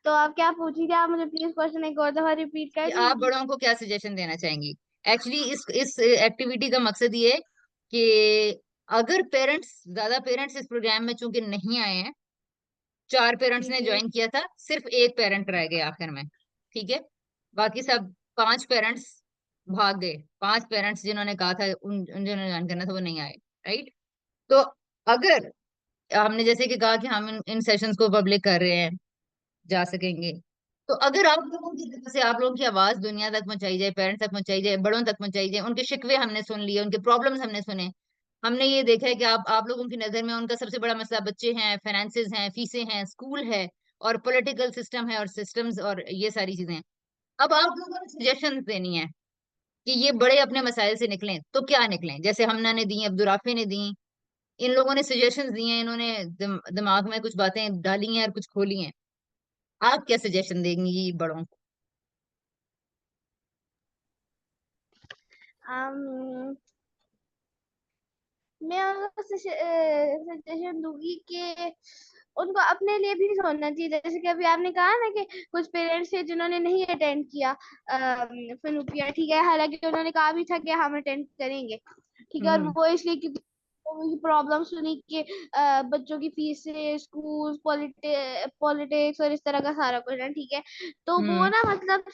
तो आप क्या पूछी थी? आप मुझे प्लीज क्वेश्चन एक और दफा रिपीट कर कि आप दीजिए। बड़ों को क्या सजेशन देना चाहेंगी? एक्चुअली इस एक्टिविटी का मकसद ये है कि अगर पेरेंट्स, ज्यादा पेरेंट्स इस प्रोग्राम में चूंकि नहीं आए हैं, 4 पेरेंट्स जी ने जी। ज्वाइन किया था, सिर्फ एक पेरेंट रह गए आखिर में। ठीक है, बाकी सब 5 पेरेंट्स भाग गए। 5 पेरेंट्स जिन्होंने कहा था, उन जिन्होंने ज्वाइन करना था, वो नहीं आए। राइट। तो अगर हमने जैसे कि कहा कि हम इन सेशंस को पब्लिक कर रहे हैं, जा सकेंगे, तो अगर आप लोगों की तरफ से आप लोगों की आवाज दुनिया तक पहुंचाई जाए, पेरेंट्स तक पहुंचाई जाए, बड़ों तक पहुंचाई जाए, उनके शिकवे हमने सुन लिए, उनके प्रॉब्लम्स हमने सुने। हमने ये देखा है कि आप लोगों की नजर में उनका सबसे बड़ा मसला बच्चे हैं, फाइनेंसेस हैं, फीसें हैं, स्कूल है, और पॉलिटिकल सिस्टम है, और सिस्टम्स, और ये सारी चीजें हैं। अब आप लोगों ने सजेशन देनी है कि ये बड़े अपने मसाइल से निकलें, तो क्या निकलें? जैसे हमना ने दी, अब्दुराफे ने दी, इन लोगों ने सजेशंस दिए हैं, इन्होंने दिमाग में कुछ बातें डाली हैं और कुछ खोली हैं। आप क्या सजेशन देंगी बड़ों को? um, मैं उनको सजेशन दूंगी कि उनको अपने लिए भी सोचना चाहिए। जैसे कि अभी आपने कहा ना कि कुछ पेरेंट्स थे जिन्होंने नहीं अटेंड किया फनूपिया, ठीक है, हालांकि उन्होंने कहा भी था कि हम अटेंड करेंगे, ठीक है, और हम्म वो इसलिए क्योंकि प्रॉब्लम सुनी कि बच्चों की फीस से स्कूल पॉलिटिक्स और इस तरह का सारा कुछ है, ठीक है, तो वो हम्म। ना मतलब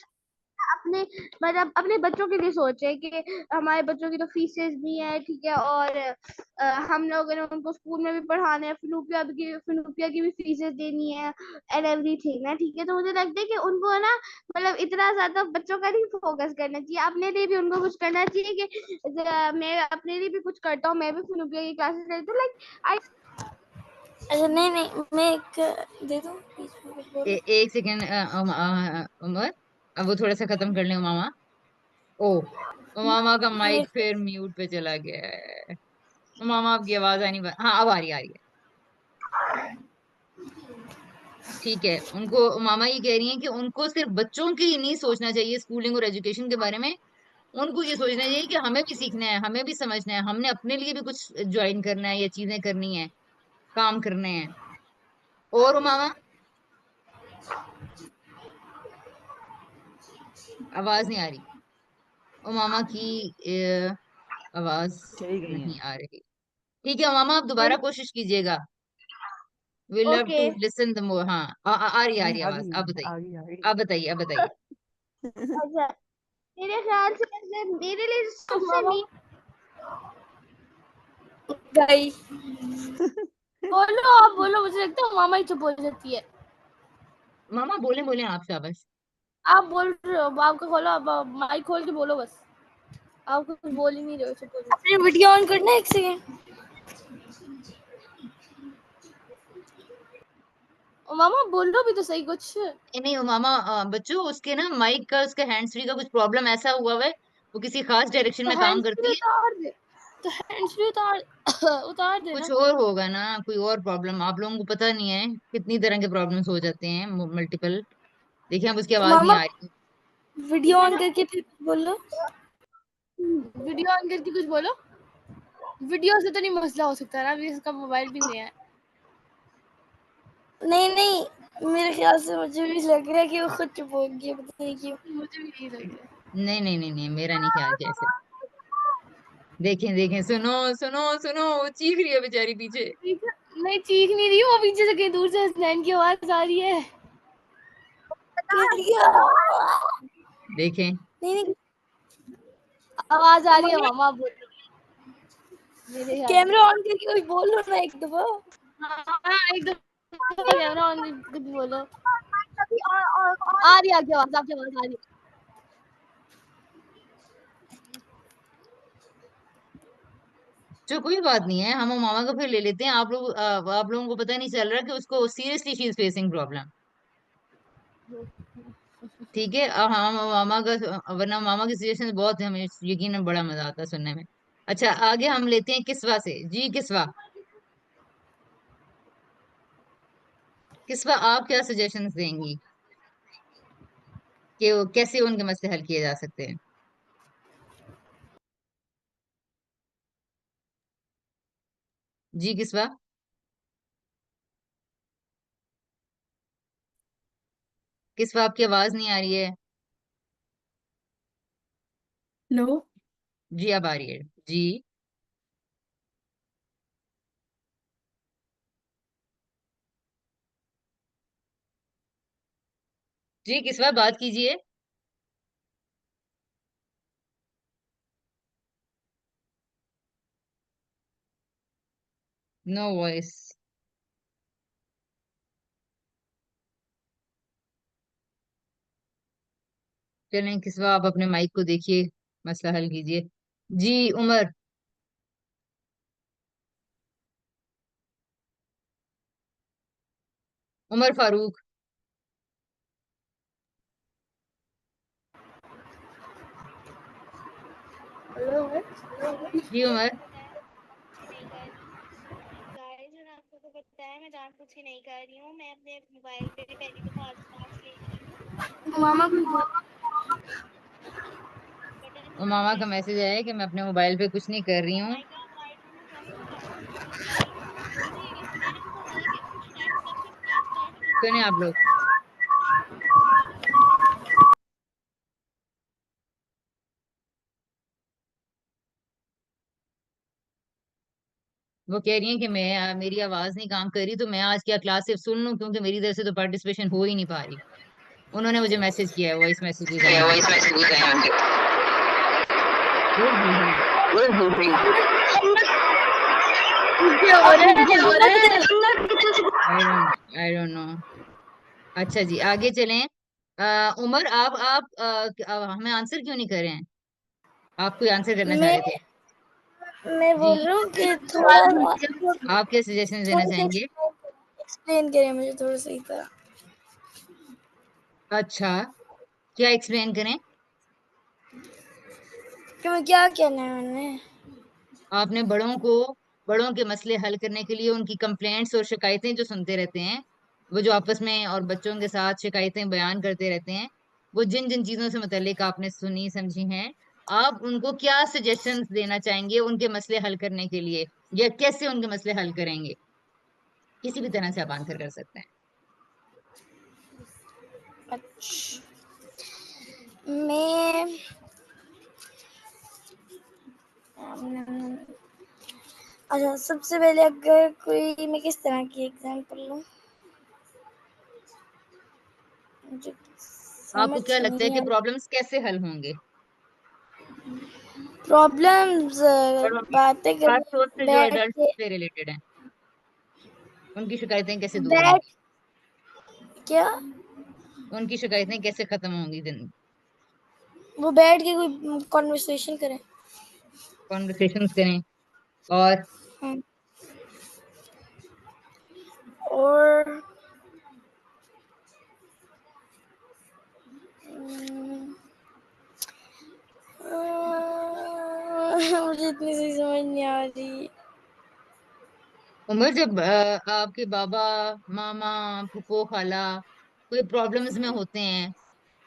अपने मतलब अपने बच्चों के लिए सोचे कि हमारे बच्चों की तो फीसेस भी है, ठीक है, और हम लोगों ने उनको स्कूल में भी पढ़ाना है, फिनूपिया की भी फीसेस देनी है एंड एवरीथिंग है, ठीक है। तो मुझे लगता है कि उनको ना मतलब इतना ज्यादा बच्चों का नहीं फोकस करना चाहिए, अपने लिए भी उनको कुछ करना चाहिए कि मैं अपने लिए भी कुछ करता हूँ, मैं भी फिनूपिया की क्लासेस लेती हूँ, लाइक आई। अच्छा नहीं नहीं, मैं एक दे दूं बीच में कुछ बोलो। एक सेकेंड उमर, अब वो थोड़ा सा खत्म कर ले मामा। ओ, मामा का माइक मेरे फिर म्यूट पे चला गया है। मामा आपकी आवाज आनी हाँ, अब आ रही है। ठीक है, उनको मामा ये कह रही हैं कि उनको सिर्फ बच्चों की ही नहीं सोचना चाहिए स्कूलिंग और एजुकेशन के बारे में। उनको ये सोचना चाहिए कि हमें भी सीखना है, हमें भी समझना है, हमने अपने लिए भी कुछ ज्वाइन करना है या चीजें करनी है, काम करने हैं। और मामा, आवाज नहीं आ रही। ओ मामा की आवाज चली गई नहीं हैं। आ रही। ठीक है मामा, आप दोबारा कोशिश कीजिएगा। We love okay. To listen the more. हाँ, आ रही आ नहीं रही आ आवाज। गई, आप बताइए, आ गई, आ गई। आप बताइए, आप बताइए। अच्छा, मेरे ख्याल से वैसे मेरे लिए सबसे मामा मीन भाई बोलो, आप बोलो, मुझे लगता है मामा ही चुप हो जाती है। मामा बोले बोले आप शाबाश। आप बोल रहे हो, आपका खोलो, आप माइक खोल के बोलो बस। आप कुछ बोल ही नहीं रहे हो, चुप हो जाओ। अपनी वीडियो ऑन करना है, एक सेकेंड। मामा बोलो भी तो सही कुछ। नहीं मामा, बच्चों उसके ना माइक का, उसका हैंड फ्री का कुछ प्रॉब्लम ऐसा हुआ है, वो किसी खास डायरेक्शन तो में काम हैंड्स फ्री करती है। उतार दे, तो हैंड्स फ्री उतार उतार कुछ देना। और होगा ना, कोई और प्रॉब्लम, आप लोगों को पता नहीं है कितनी तरह के प्रॉब्लम्स हो जाते हैं, मल्टीपल। देखिए अब उसकी तो आवाज नहीं मामा आ रही। वीडियो ऑन करके फिर बोलो, वीडियो ऑन करके कुछ बोलो। वीडियो से तो नहीं मसला हो सकता ना, अभी इसका मोबाइल भी नया है। नहीं नहीं, मेरे ख्याल से मुझे भी लग रहा है कि वो खुद चुप हो गई, पता नहीं क्यों। मुझे भी यही लग रहा नहीं नहीं नहीं नहीं, मेरा नहीं ख्याल कैसे। देखें देखें, सुनो सुनो सुनो, वो चीख रही है बेचारी पीछे। है। नहीं चीख नहीं रही, वो पीछे से कहीं दूर से हसनैन की आवाज आ रही है। देखें। नहीं नहीं, आवाज आ रही है मामा, आप बोलो। कैमरा ऑन करके कुछ बोलो ना एक दफा। हाँ एक दफा कैमरा ऑन करके कुछ बोलो। आ रही है आपकी आवाज, आपकी आवाज आ रही है। जो कोई बात नहीं है, हम मामा को फिर ले लेते हैं। आप लोगों को पता नहीं चल रहा कि उसको seriously she is facing problem. ठीक है, अब हम मामा का, वरना मामा की सिचुएशन बहुत है, हमें यकीन बड़ा मजा आता है सुनने में। अच्छा, आगे हम लेते हैं किस्वा से। जी किस्वा, किस्वा आप क्या सजेशंस देंगी कि वो कैसे उनके मसले हल किए जा सकते हैं? जी किस्वा, किस्वा आपकी आवाज नहीं आ रही है। हेलो। जी अब आ रही है जी। जी किस्वा बात कीजिए। No voice. चलें किस्वा, आप अपने माइक को देखिए, मसला हल कीजिए। जी उमर, उमर फारूक। जी उमर। गाइस मैंने आपको तो बताया, मैं जानबूझ के नहीं कर रही हूँ, मैं अपने मोबाइल पे पहली दफा आज क्लास ले रही हूँ। मामा कुछ बोल। बटन और दबाना मामा का कैसे मैसेज होता आया है कि मैं अपने मोबाइल पे कुछ नहीं कर रही है? हूँ। माइक ऑन, माइक ऑन कहाँ से होता है? मुझे मैंने उनको बोला कि कुछ टाइम तक फिर क्लास स्टार्ट सुने आप लोग, वो कह रही हैं कि मेरी आवाज नहीं काम कर रही, तो मैं आज क्या क्लास सिर्फ सुन लूं, क्योंकि मेरी तरफ से तो पार्टिसिपेशन हो ही नहीं पा रही। उन्होंने मुझे मैसेज किया है, वॉइस मैसेजेस आए उनके। क्या हो रहा है? I don't know. अच्छा जी, आगे चलें। उमर, आप हमें आंसर क्यों नहीं कर रहे हैं? आप कोई आंसर करना चाह मैं रहे थे? मैं जी, बोल रहा हूँ कि थोड़ा आप क्या सजेशन देना थोड़ा सा चाहेंगे? एक्सप्लेन करें मुझे थोड़ा सही तरह अच्छा, क्या एक्सप्लेन करें? कि मैं क्या कहना है मैंने। आपने बड़ों के मसले हल करने के लिए उनकी कंप्लेंट्स और शिकायतें जो सुनते रहते हैं, वो जो आपस में और बच्चों के साथ शिकायतें बयान करते रहते हैं, वो जिन जिन चीजों से मुतल्लिक आपने सुनी समझी हैं, आप उनको क्या सजेशंस देना चाहेंगे उनके मसले हल करने के लिए, या कैसे उनके मसले हल करेंगे? किसी भी तरह से आप आंसर कर सकते हैं। अच्छा, मैं अच्छा, सबसे पहले अगर कोई मैं किस तरह की एग्जांपल लूं, मुझे आपको समझ क्या लगता है नहीं कि आ रहा। प्रॉब्लम्स कैसे हल होंगे? प्रॉब्लम्स और हम बातें कर खास तौर से जो बैठ एडल्ट के से रिलेटेड हैं, उनकी शिकायतें कैसे दूर बैठ होंगी? क्या उनकी शिकायतें कैसे खत्म होंगी? दिन वो बैठ के कोई कॉन्वर्सेशन करें। कॉन्वर्सेशंस करें। और हाँ, और अम, मुझे इतनी सही समझ नहीं आ रही। उमर, जब आपके बाबा, मामा, फूफो, खाला कोई प्रॉब्लम्स में होते हैं,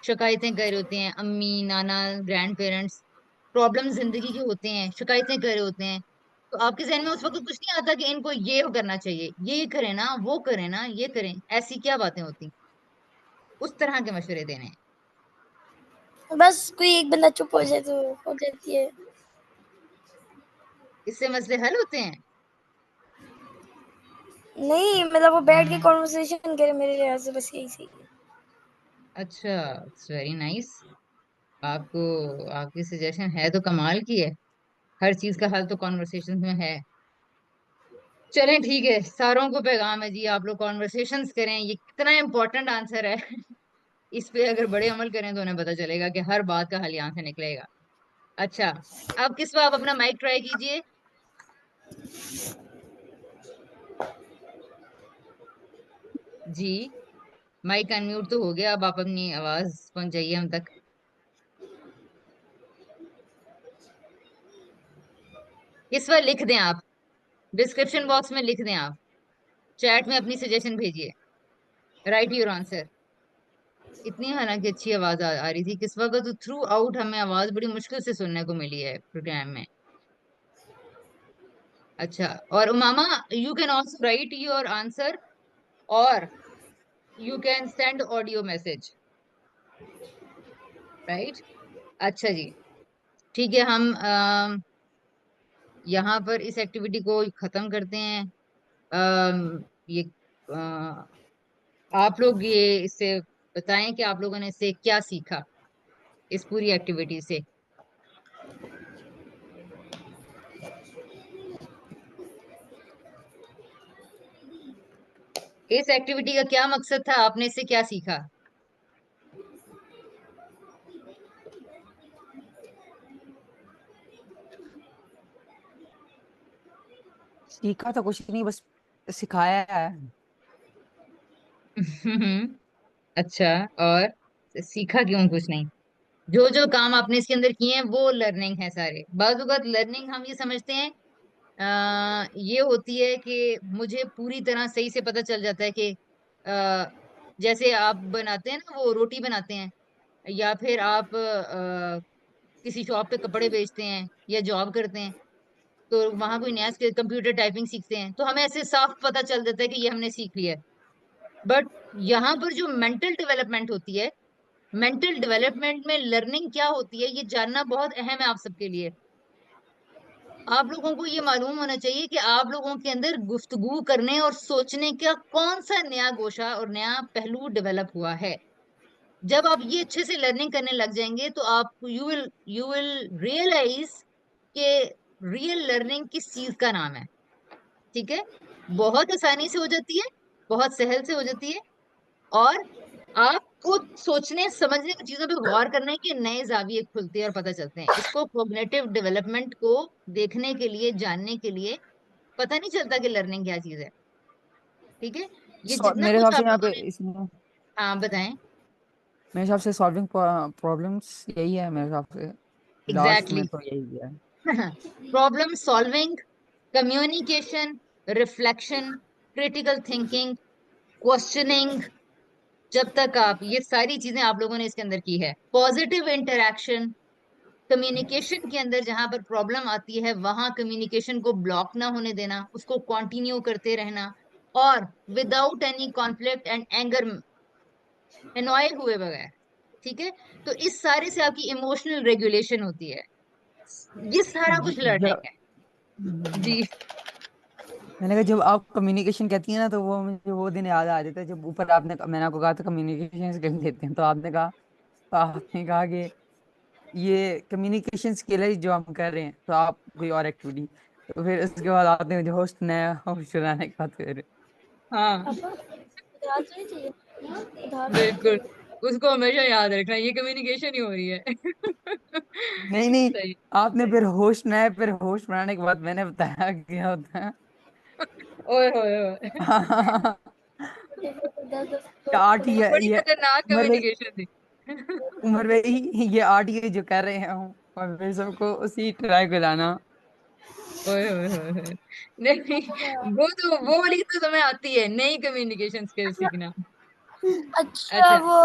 शिकायतें कर रहे होते हैं, अम्मी, नाना, ग्रैंड पेरेंट्स प्रॉब्लम जिंदगी के होते हैं, शिकायतें कर रहे होते हैं, तो आपके जहन में उस वक्त कुछ नहीं आता कि इनको ये करना चाहिए, ये करें ना, वो करें ना, ये करें? ऐसी क्या बातें होती? उस तरह के मशवरे देने हैं। बस कोई एक बंदा चुप हो जाए तो हो जाती है। इससे मसले हल होते हैं। नहीं मतलब वो बैठ के कॉन्वर्सेशन करे, मेरे लिहाज से बस यही सही है। अच्छा, इट्स वेरी नाइस। आपको आपकी सजेशन है तो कमाल की है। हर चीज का हल तो कॉन्वर्सेशन में है। चलें, ठीक है, सारों को पैगाम है जी, आप लोग कॉन्वर्सेशंस करें, ये कितना इंपॉर्टेंट आंसर है। इस पे अगर बड़े अमल करें तो उन्हें पता चलेगा कि हर बात का हल यहाँ से निकलेगा। अच्छा, अब किस बार आप अपना माइक ट्राई कीजिए। जी, माइक अनम्यूट तो हो गया, अब आप अपनी आवाज पहुंचाइए हम तक। इस बार लिख दें आप, डिस्क्रिप्शन बॉक्स में लिख दें आप, चैट में अपनी सजेशन भेजिए, राइट योर आंसर। इतनी हालांकि अच्छी आवाज आ रही थी किस वक्त, तो थ्रू आउट हमें आवाज बड़ी मुश्किल से सुनने को मिली है प्रोग्राम में। अच्छा, और Umama, you can also write your answer, और you can send audio message, right? अच्छा जी, ठीक है, हम यहाँ पर इस एक्टिविटी को खत्म करते हैं। ये आप लोग ये इससे बताएं कि आप लोगों ने इससे क्या सीखा, इस पूरी एक्टिविटी से। इस एक्टिविटी का क्या मकसद था, आपने इससे क्या सीखा? सीखा तो कुछ नहीं, बस सिखाया है। अच्छा, और सीखा क्यों कुछ नहीं? जो जो काम आपने इसके अंदर किए हैं वो लर्निंग है सारे। बाज़ औक़ात लर्निंग हम ये समझते हैं, ये होती है कि मुझे पूरी तरह सही से पता चल जाता है कि जैसे आप बनाते हैं ना, वो रोटी बनाते हैं, या फिर आप किसी शॉप पे कपड़े बेचते हैं या जॉब करते हैं, तो वहां कोई नया कंप्यूटर टाइपिंग सीखते हैं, तो हमें ऐसे साफ पता चल जाता है कि ये हमने सीख लिया है। बट यहाँ पर जो मेंटल डेवलपमेंट होती है, मेंटल डेवलपमेंट में लर्निंग क्या होती है, ये जानना बहुत अहम है आप सबके लिए। आप लोगों को ये मालूम होना चाहिए कि आप लोगों के अंदर गुफ्तगू करने और सोचने का कौन सा नया गोशा और नया पहलू डेवलप हुआ है। जब आप ये अच्छे से लर्निंग करने लग जाएंगे तो आप यू विल रियलाइज कि रियल लर्निंग किस चीज का नाम है। ठीक है, बहुत आसानी से हो जाती है, बहुत सहल से हो जाती है, और आपको सोचने समझने की चीजों पे गौर करना है कि नए जाविये खुलते हैं और पता चलते हैं। इसको कॉग्निटिव डेवलपमेंट को देखने के लिए, जानने के लिए पता नहीं चलता कि लर्निंग क्या चीज है। ठीक है, ये जितना मेरे कुछ हिसाब से आप यहाँ लोगों पे ने, इसमें हाँ बताएं। मेरे हिसाब से सॉल्विंग प्रॉब्लम्स यही है मेरे हिसाब से, लास्ट एग्जैक्टली में तो यही है। Problem solving, communication, reflection, critical thinking, questioning, जब तक आप ये सारी चीजें आप लोगों ने इसके अंदर की है। पॉजिटिव इंटरेक्शन, कम्युनिकेशन के अंदर जहां पर प्रॉब्लम आती है वहां कम्युनिकेशन को ब्लॉक ना होने देना, उसको कंटिन्यू करते रहना, और without any conflict and anger, annoy हुए बगैर। ठीक है, तो इस सारे से आपकी इमोशनल रेगुलेशन होती है। ये सारा ज, कुछ लर्निंग ज, है। जी। मैंने कहा जब आप कम्युनिकेशन कहती है ना तो वो मुझे वो दिन याद आ जाता है जब ऊपर मैंने आपको कहा था कम्युनिकेशन स्किल देते हैं, तो आपने कहा कि ये कम्युनिकेशन स्किल है जो हम कर रहे हैं, तो आप कोई और एक्टिविटी, तो फिर उसके बाद आपने मुझे होस्ट नया होस्ट बनाने का फिर हाँ पापा उधार तो नहीं चाहिए, उधार तो नहीं बिल्कुल, चाहिए। उसको हमेशा याद रखना, ये कम्युनिकेशन ही हो रही है। नहीं नहीं, सही। आपने फिर होस्ट नया फिर होस्ट बनाने के बाद मैंने बताया क्या होता है। ओए होए होए। दस दस आठ ये बड़ी ये खतरनाक उम्र में कम्युनिकेशन थी। उम्र में ही ये आठ ये जो कर रहे हैं हम, और फिर सबको उसी ट्राई को लाना। ओए होए होए होए। नहीं, वो वाली तो तुम्हें आती है, नई कम्युनिकेशन स्किल सीखना। अच्छा अच्छा। वो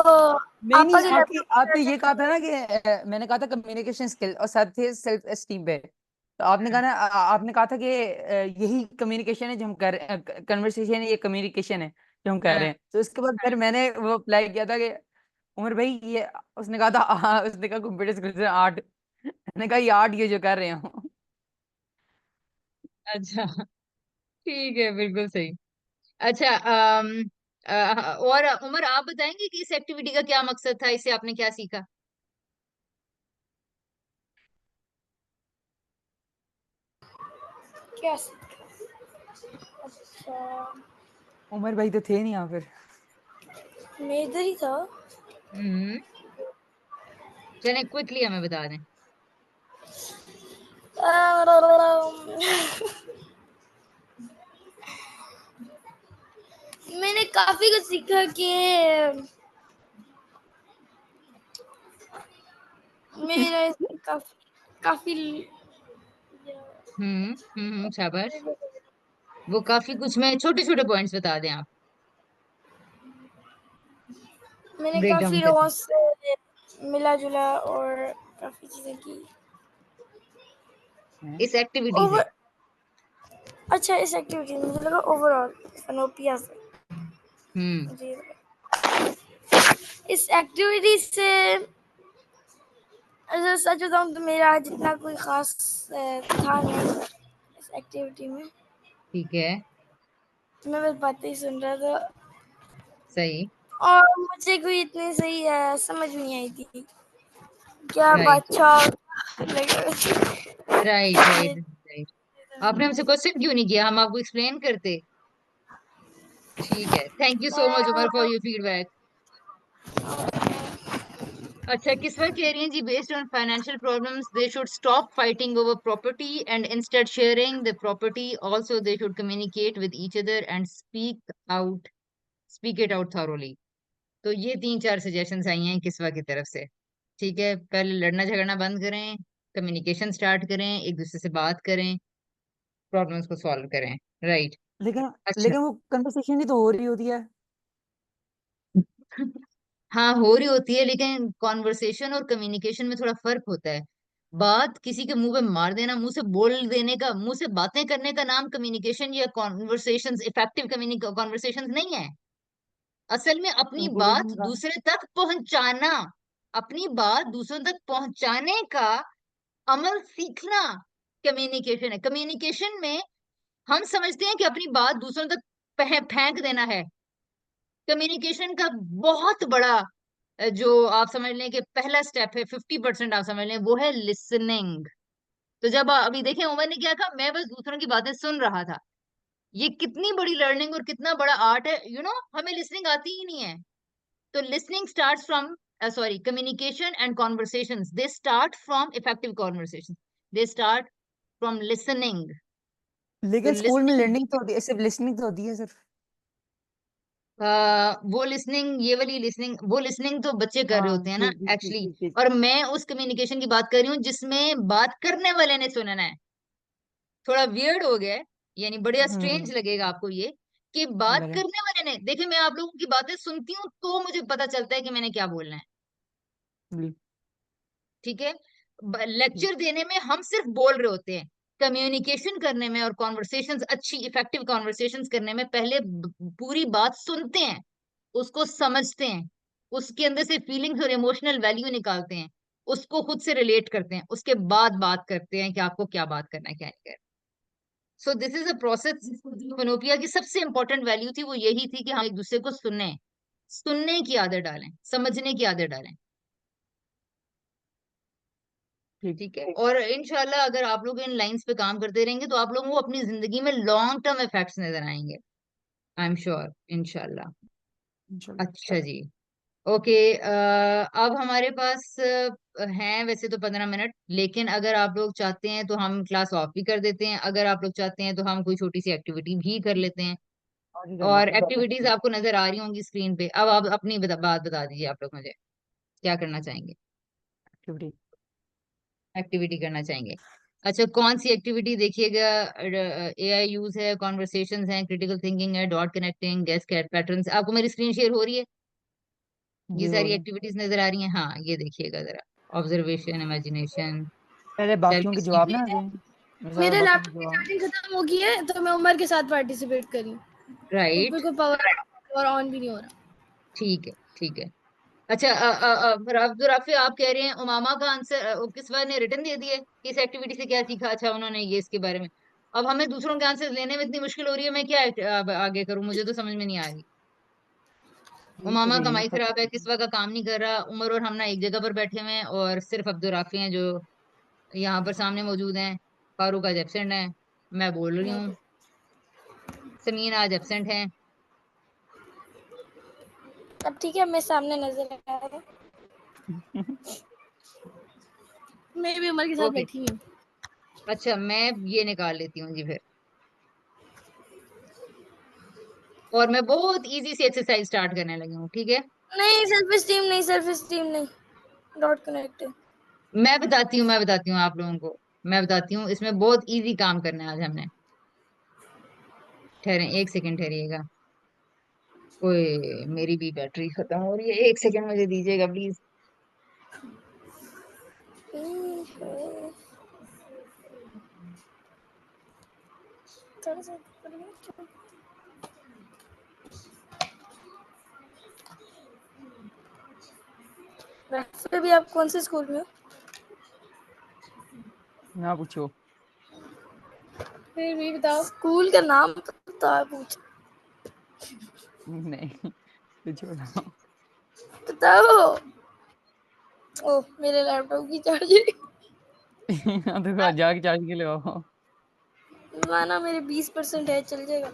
नहीं पापा नहीं, के आपकी लैपटॉप आपने ये कहा था ना कि मैंने कहा था कम्युनिकेशन स्किल और साथ ही सेल्फ एस्टीम पे, तो आपने कहा ना आपने कहा था कि यही कम्युनिकेशन है जो हम कर रहे हैं, कन्वर्सेशन है, ये कम्युनिकेशन है जो हम कर हाँ रहे हैं। तो इसके बाद फिर मैंने वो अप्लाई किया था कि उमर भाई ये, उसने कहा था उसने कहा कंप्यूटर स्किल्स है 8, मैंने कहा ये 8 ये जो कर रहे हो। अच्छा, ठीक है, बिल्कुल सही। अच्छा, और उमर आप बताएंगे कि इस एक्टिविटी का क्या मकसद था, इससे आपने क्या सीखा? क्या अच्छा उमर भाई तो थे नहीं यहाँ फिर। मैं इधर ही था। हम्म, चलें क्विकली हमें बता दें। मैंने काफी कुछ सीखा कि मेरा काफी काफी शाबाश। वो काफी कुछ में छोटे छोटे पॉइंट्स बता दें आप, मैंने ब्रेक डाउन काफी करके। लोगों से मिला जुला और काफी चीजें की। हैं? इस एक्टिविटी से। ओवर अच्छा इस एक्टिविटी में मुझे लगा ओवरऑल अनोपिया से हम्म। मुझे इस एक्टिविटी से अगर सच बताऊं तो मेरा जितना कोई खास था नहीं इस एक्टिविटी में। ठीक है, मैं बस बातें ही सुन रहा था सही। और मुझे कोई इतनी सही समझ नहीं आई थी क्या राइट बादशाह लग राइट राइट राइट। आपने हमसे क्वेश्चन क्यों नहीं किया, हम आपको एक्सप्लेन करते। ठीक है, thank you so much Umar for your feedback. अच्छा, किस्वा कह रही हैं जी, based on financial problems they should stop fighting over property and instead sharing the property, also they should communicate with each other and speak it out thoroughly. तो ये 3-4 suggestions आई हैं किस्वा की तरफ से। ठीक है, पहले लड़ना झगड़ना बंद करें, कम्युनिकेशन स्टार्ट करें, एक दूसरे से बात करें, प्रॉब्लम्स को सॉल्व करें। राइट। लेकिन अच्छा। लेकिन वो कन्वर्सेशन ही तो हो रही होती है। हाँ हो रही होती है, लेकिन कॉन्वर्सेशन और कम्युनिकेशन में थोड़ा फर्क होता है। बात किसी के मुंह पे मार देना, मुंह से बोल देने का, मुंह से बातें करने का नाम कम्युनिकेशन या कॉन्वर्सेशंस, इफेक्टिव कॉन्वर्सेशंस नहीं है। असल में अपनी बात कम्युनिकेशन का दूसरे तक पहुंचाना, अपनी बात दूसरों तक पहुंचाने का अमल सीखना कम्युनिकेशन है। कम्युनिकेशन में हम समझते हैं कि अपनी बात दूसरों तक फेंक देना है। कम्युनिकेशन का बहुत बड़ा जो आप समझ लें कि पहला स्टेप है, 50% आप समझ लें, वो है लिसनिंग। तो जब अभी देखें उमर ने क्या कहा, मैं बस दूसरों की बातें सुन रहा था। ये कितनी बड़ी लर्निंग और कितना बड़ा आर्ट है, हमें लिसनिंग आती ही नहीं है। तो listening starts from sorry communication and conversations, they start from effective conversations, they start from listening. तो लेकिन स्कूल में लिसनिंग, लर्निंग तो होती है, सिर्फ लिसनिंग तो होती है सिर्फ। वो लिसनिंग, ये वाली लिसनिंग, वो लिसनिंग तो बच्चे कर रहे हाँ होते हैं ना ठीक ठीक ठीक एक्चुअली। ठीक ठीक। और मैं उस कम्युनिकेशन की बात कर रही हूँ जिसमें बात करने वाले ने सुनना है। थोड़ा वियर्ड हो गया है, यानी बढ़िया स्ट्रेंज हम्म। लगेगा आपको ये, कि बात बड़े। करने वाले ने, देखिए मैं आप लोगों की बातें सुनती हूँ तो मुझे पता चलता है कि मैंने क्या बोलना है। जी, ठीक है, ठीक। लेक्चर देने में हम सिर्फ बोल रहे होते हैं, कम्युनिकेशन करने में और कॉन्वर्सेशंस, अच्छी इफेक्टिव कॉन्वर्सेशंस करने में पहले पूरी बात सुनते हैं, उसको समझते हैं, उसके अंदर से फीलिंग्स और इमोशनल वैल्यू निकालते हैं, उसको खुद से रिलेट करते हैं, उसके बाद बात करते हैं कि आपको क्या बात करना है क्या नहीं करना। So this is a process. मनोपिया की सबसे इंपॉर्टेंट वैल्यू थी, वो यही थी कि हम एक दूसरे को सुने, सुनने की आदत डालें, समझने की आदत डालें। ठीक। ठीक है, और इंशाल्लाह अगर आप लोग इन लाइंस पे काम करते रहेंगे तो आप लोगों को अपनी जिंदगी में लॉन्ग टर्म इफेक्ट्स नजर आएंगे, आई एम श्योर, इंशाल्लाह। इंशाल्लाह। अच्छा जी, ओके। अब हमारे पास हैं वैसे तो 15 मिनट, लेकिन अगर आप लोग चाहते हैं तो हम क्लास ऑफ भी कर देते हैं, अगर आप लोग चाहते हैं तो हम कोई छोटी सी एक्टिविटी भी कर लेते हैं। आज ही कर और लेते हैं। एक्टिविटीज आपको नजर आ रही होंगी स्क्रीन पे। अब आप अपनी बात बता दीजिए, आप लोग मुझे क्या करना चाहेंगे, एक्टिविटी। एक्टिविटी करना चाहेंगे। अच्छा, कौन सी एक्टिविटी? देखिएगा, एआई यूज है, कॉन्वर्सेशंस हैं, क्रिटिकल थिंकिंग है, dot connecting, guess cat patterns. आपको मेरी स्क्रीन शेयर हो रही है? ये जी हो सारी रहा है। एक्टिविटीज नजर आ रही हैं? हाँ, ये देखिएगा जरा, ऑब्जर्वेशन, इमेजिनेशन, पहले सेल्फ बाकियों के जवाब ना आ स्पीकिंग। जाए, मेरे सारे मेरे बाकियों के लैपटॉप की जवाब। चार्जिंग खत्म हो गई है तो मैं उमर के साथ पार्टिसिपेट कर रही हूँ, राइट, ऊपर को पावर और ऑन भी नहीं हो रहा। ठीक है ठीक है। अच्छा, अब्दुल राफी, आप कह रहे हैं उमामा का आंसर किसवा ने रिटर्न दे दिए कि इस एक्टिविटी से क्या सीखा? अच्छा, उन्होंने ये इसके बारे में। अब हमें दूसरों के आंसर लेने में इतनी मुश्किल हो रही है, मैं क्या अब आगे करूं, मुझे तो समझ में नहीं आ रही। ये तो उमामा सही का है माइक खराब है, किसवा का काम नहीं कर रहा, उमर और हम ना एक जगह पर बैठे हुए हैं, और सिर्फ अब्दुल राफी हैं जो यहाँ पर सामने मौजूद हैं। फारूक आज एबसेंट है, मैं बोल रही हूँ। समीन आज एबसेंट है। अब ठीक है, मैं सामने नजर आ रहा हूँ, मैं भी उमर के साथ ओके, बैठी हुई हूँ। अच्छा मैं ये निकाल लेती हूँ जी फिर। और मैं बहुत इजी सी एक्सरसाइज स्टार्ट करने लगी हूँ, ठीक है? नहीं, सेल्फ स्टीम नहीं, सेल्फ स्टीम नहीं, डॉट कनेक्ट। मैं बताती हूँ आप लोगों को, मैं बताती हूँ, इसमें बहुत इजी काम करना है आज हमने। ठहरे एक सेकंड, ठहरिएगा। ओए, मेरी भी बैटरी खत्म हो रही है, एक सेकंड मुझे दीजिएगा प्लीज। थोड़ा सा वैसे भी आप कौन से स्कूल में हो? ना पूछो। फिर भी बताओ, स्कूल का नाम तो बता, पूछ नहीं, तो छोड़ो। बताओ। ओ, मेरे लैपटॉप की चार्जर तो जाके चार्ज के लगाओ। माना मेरे 20% है, चल जाएगा।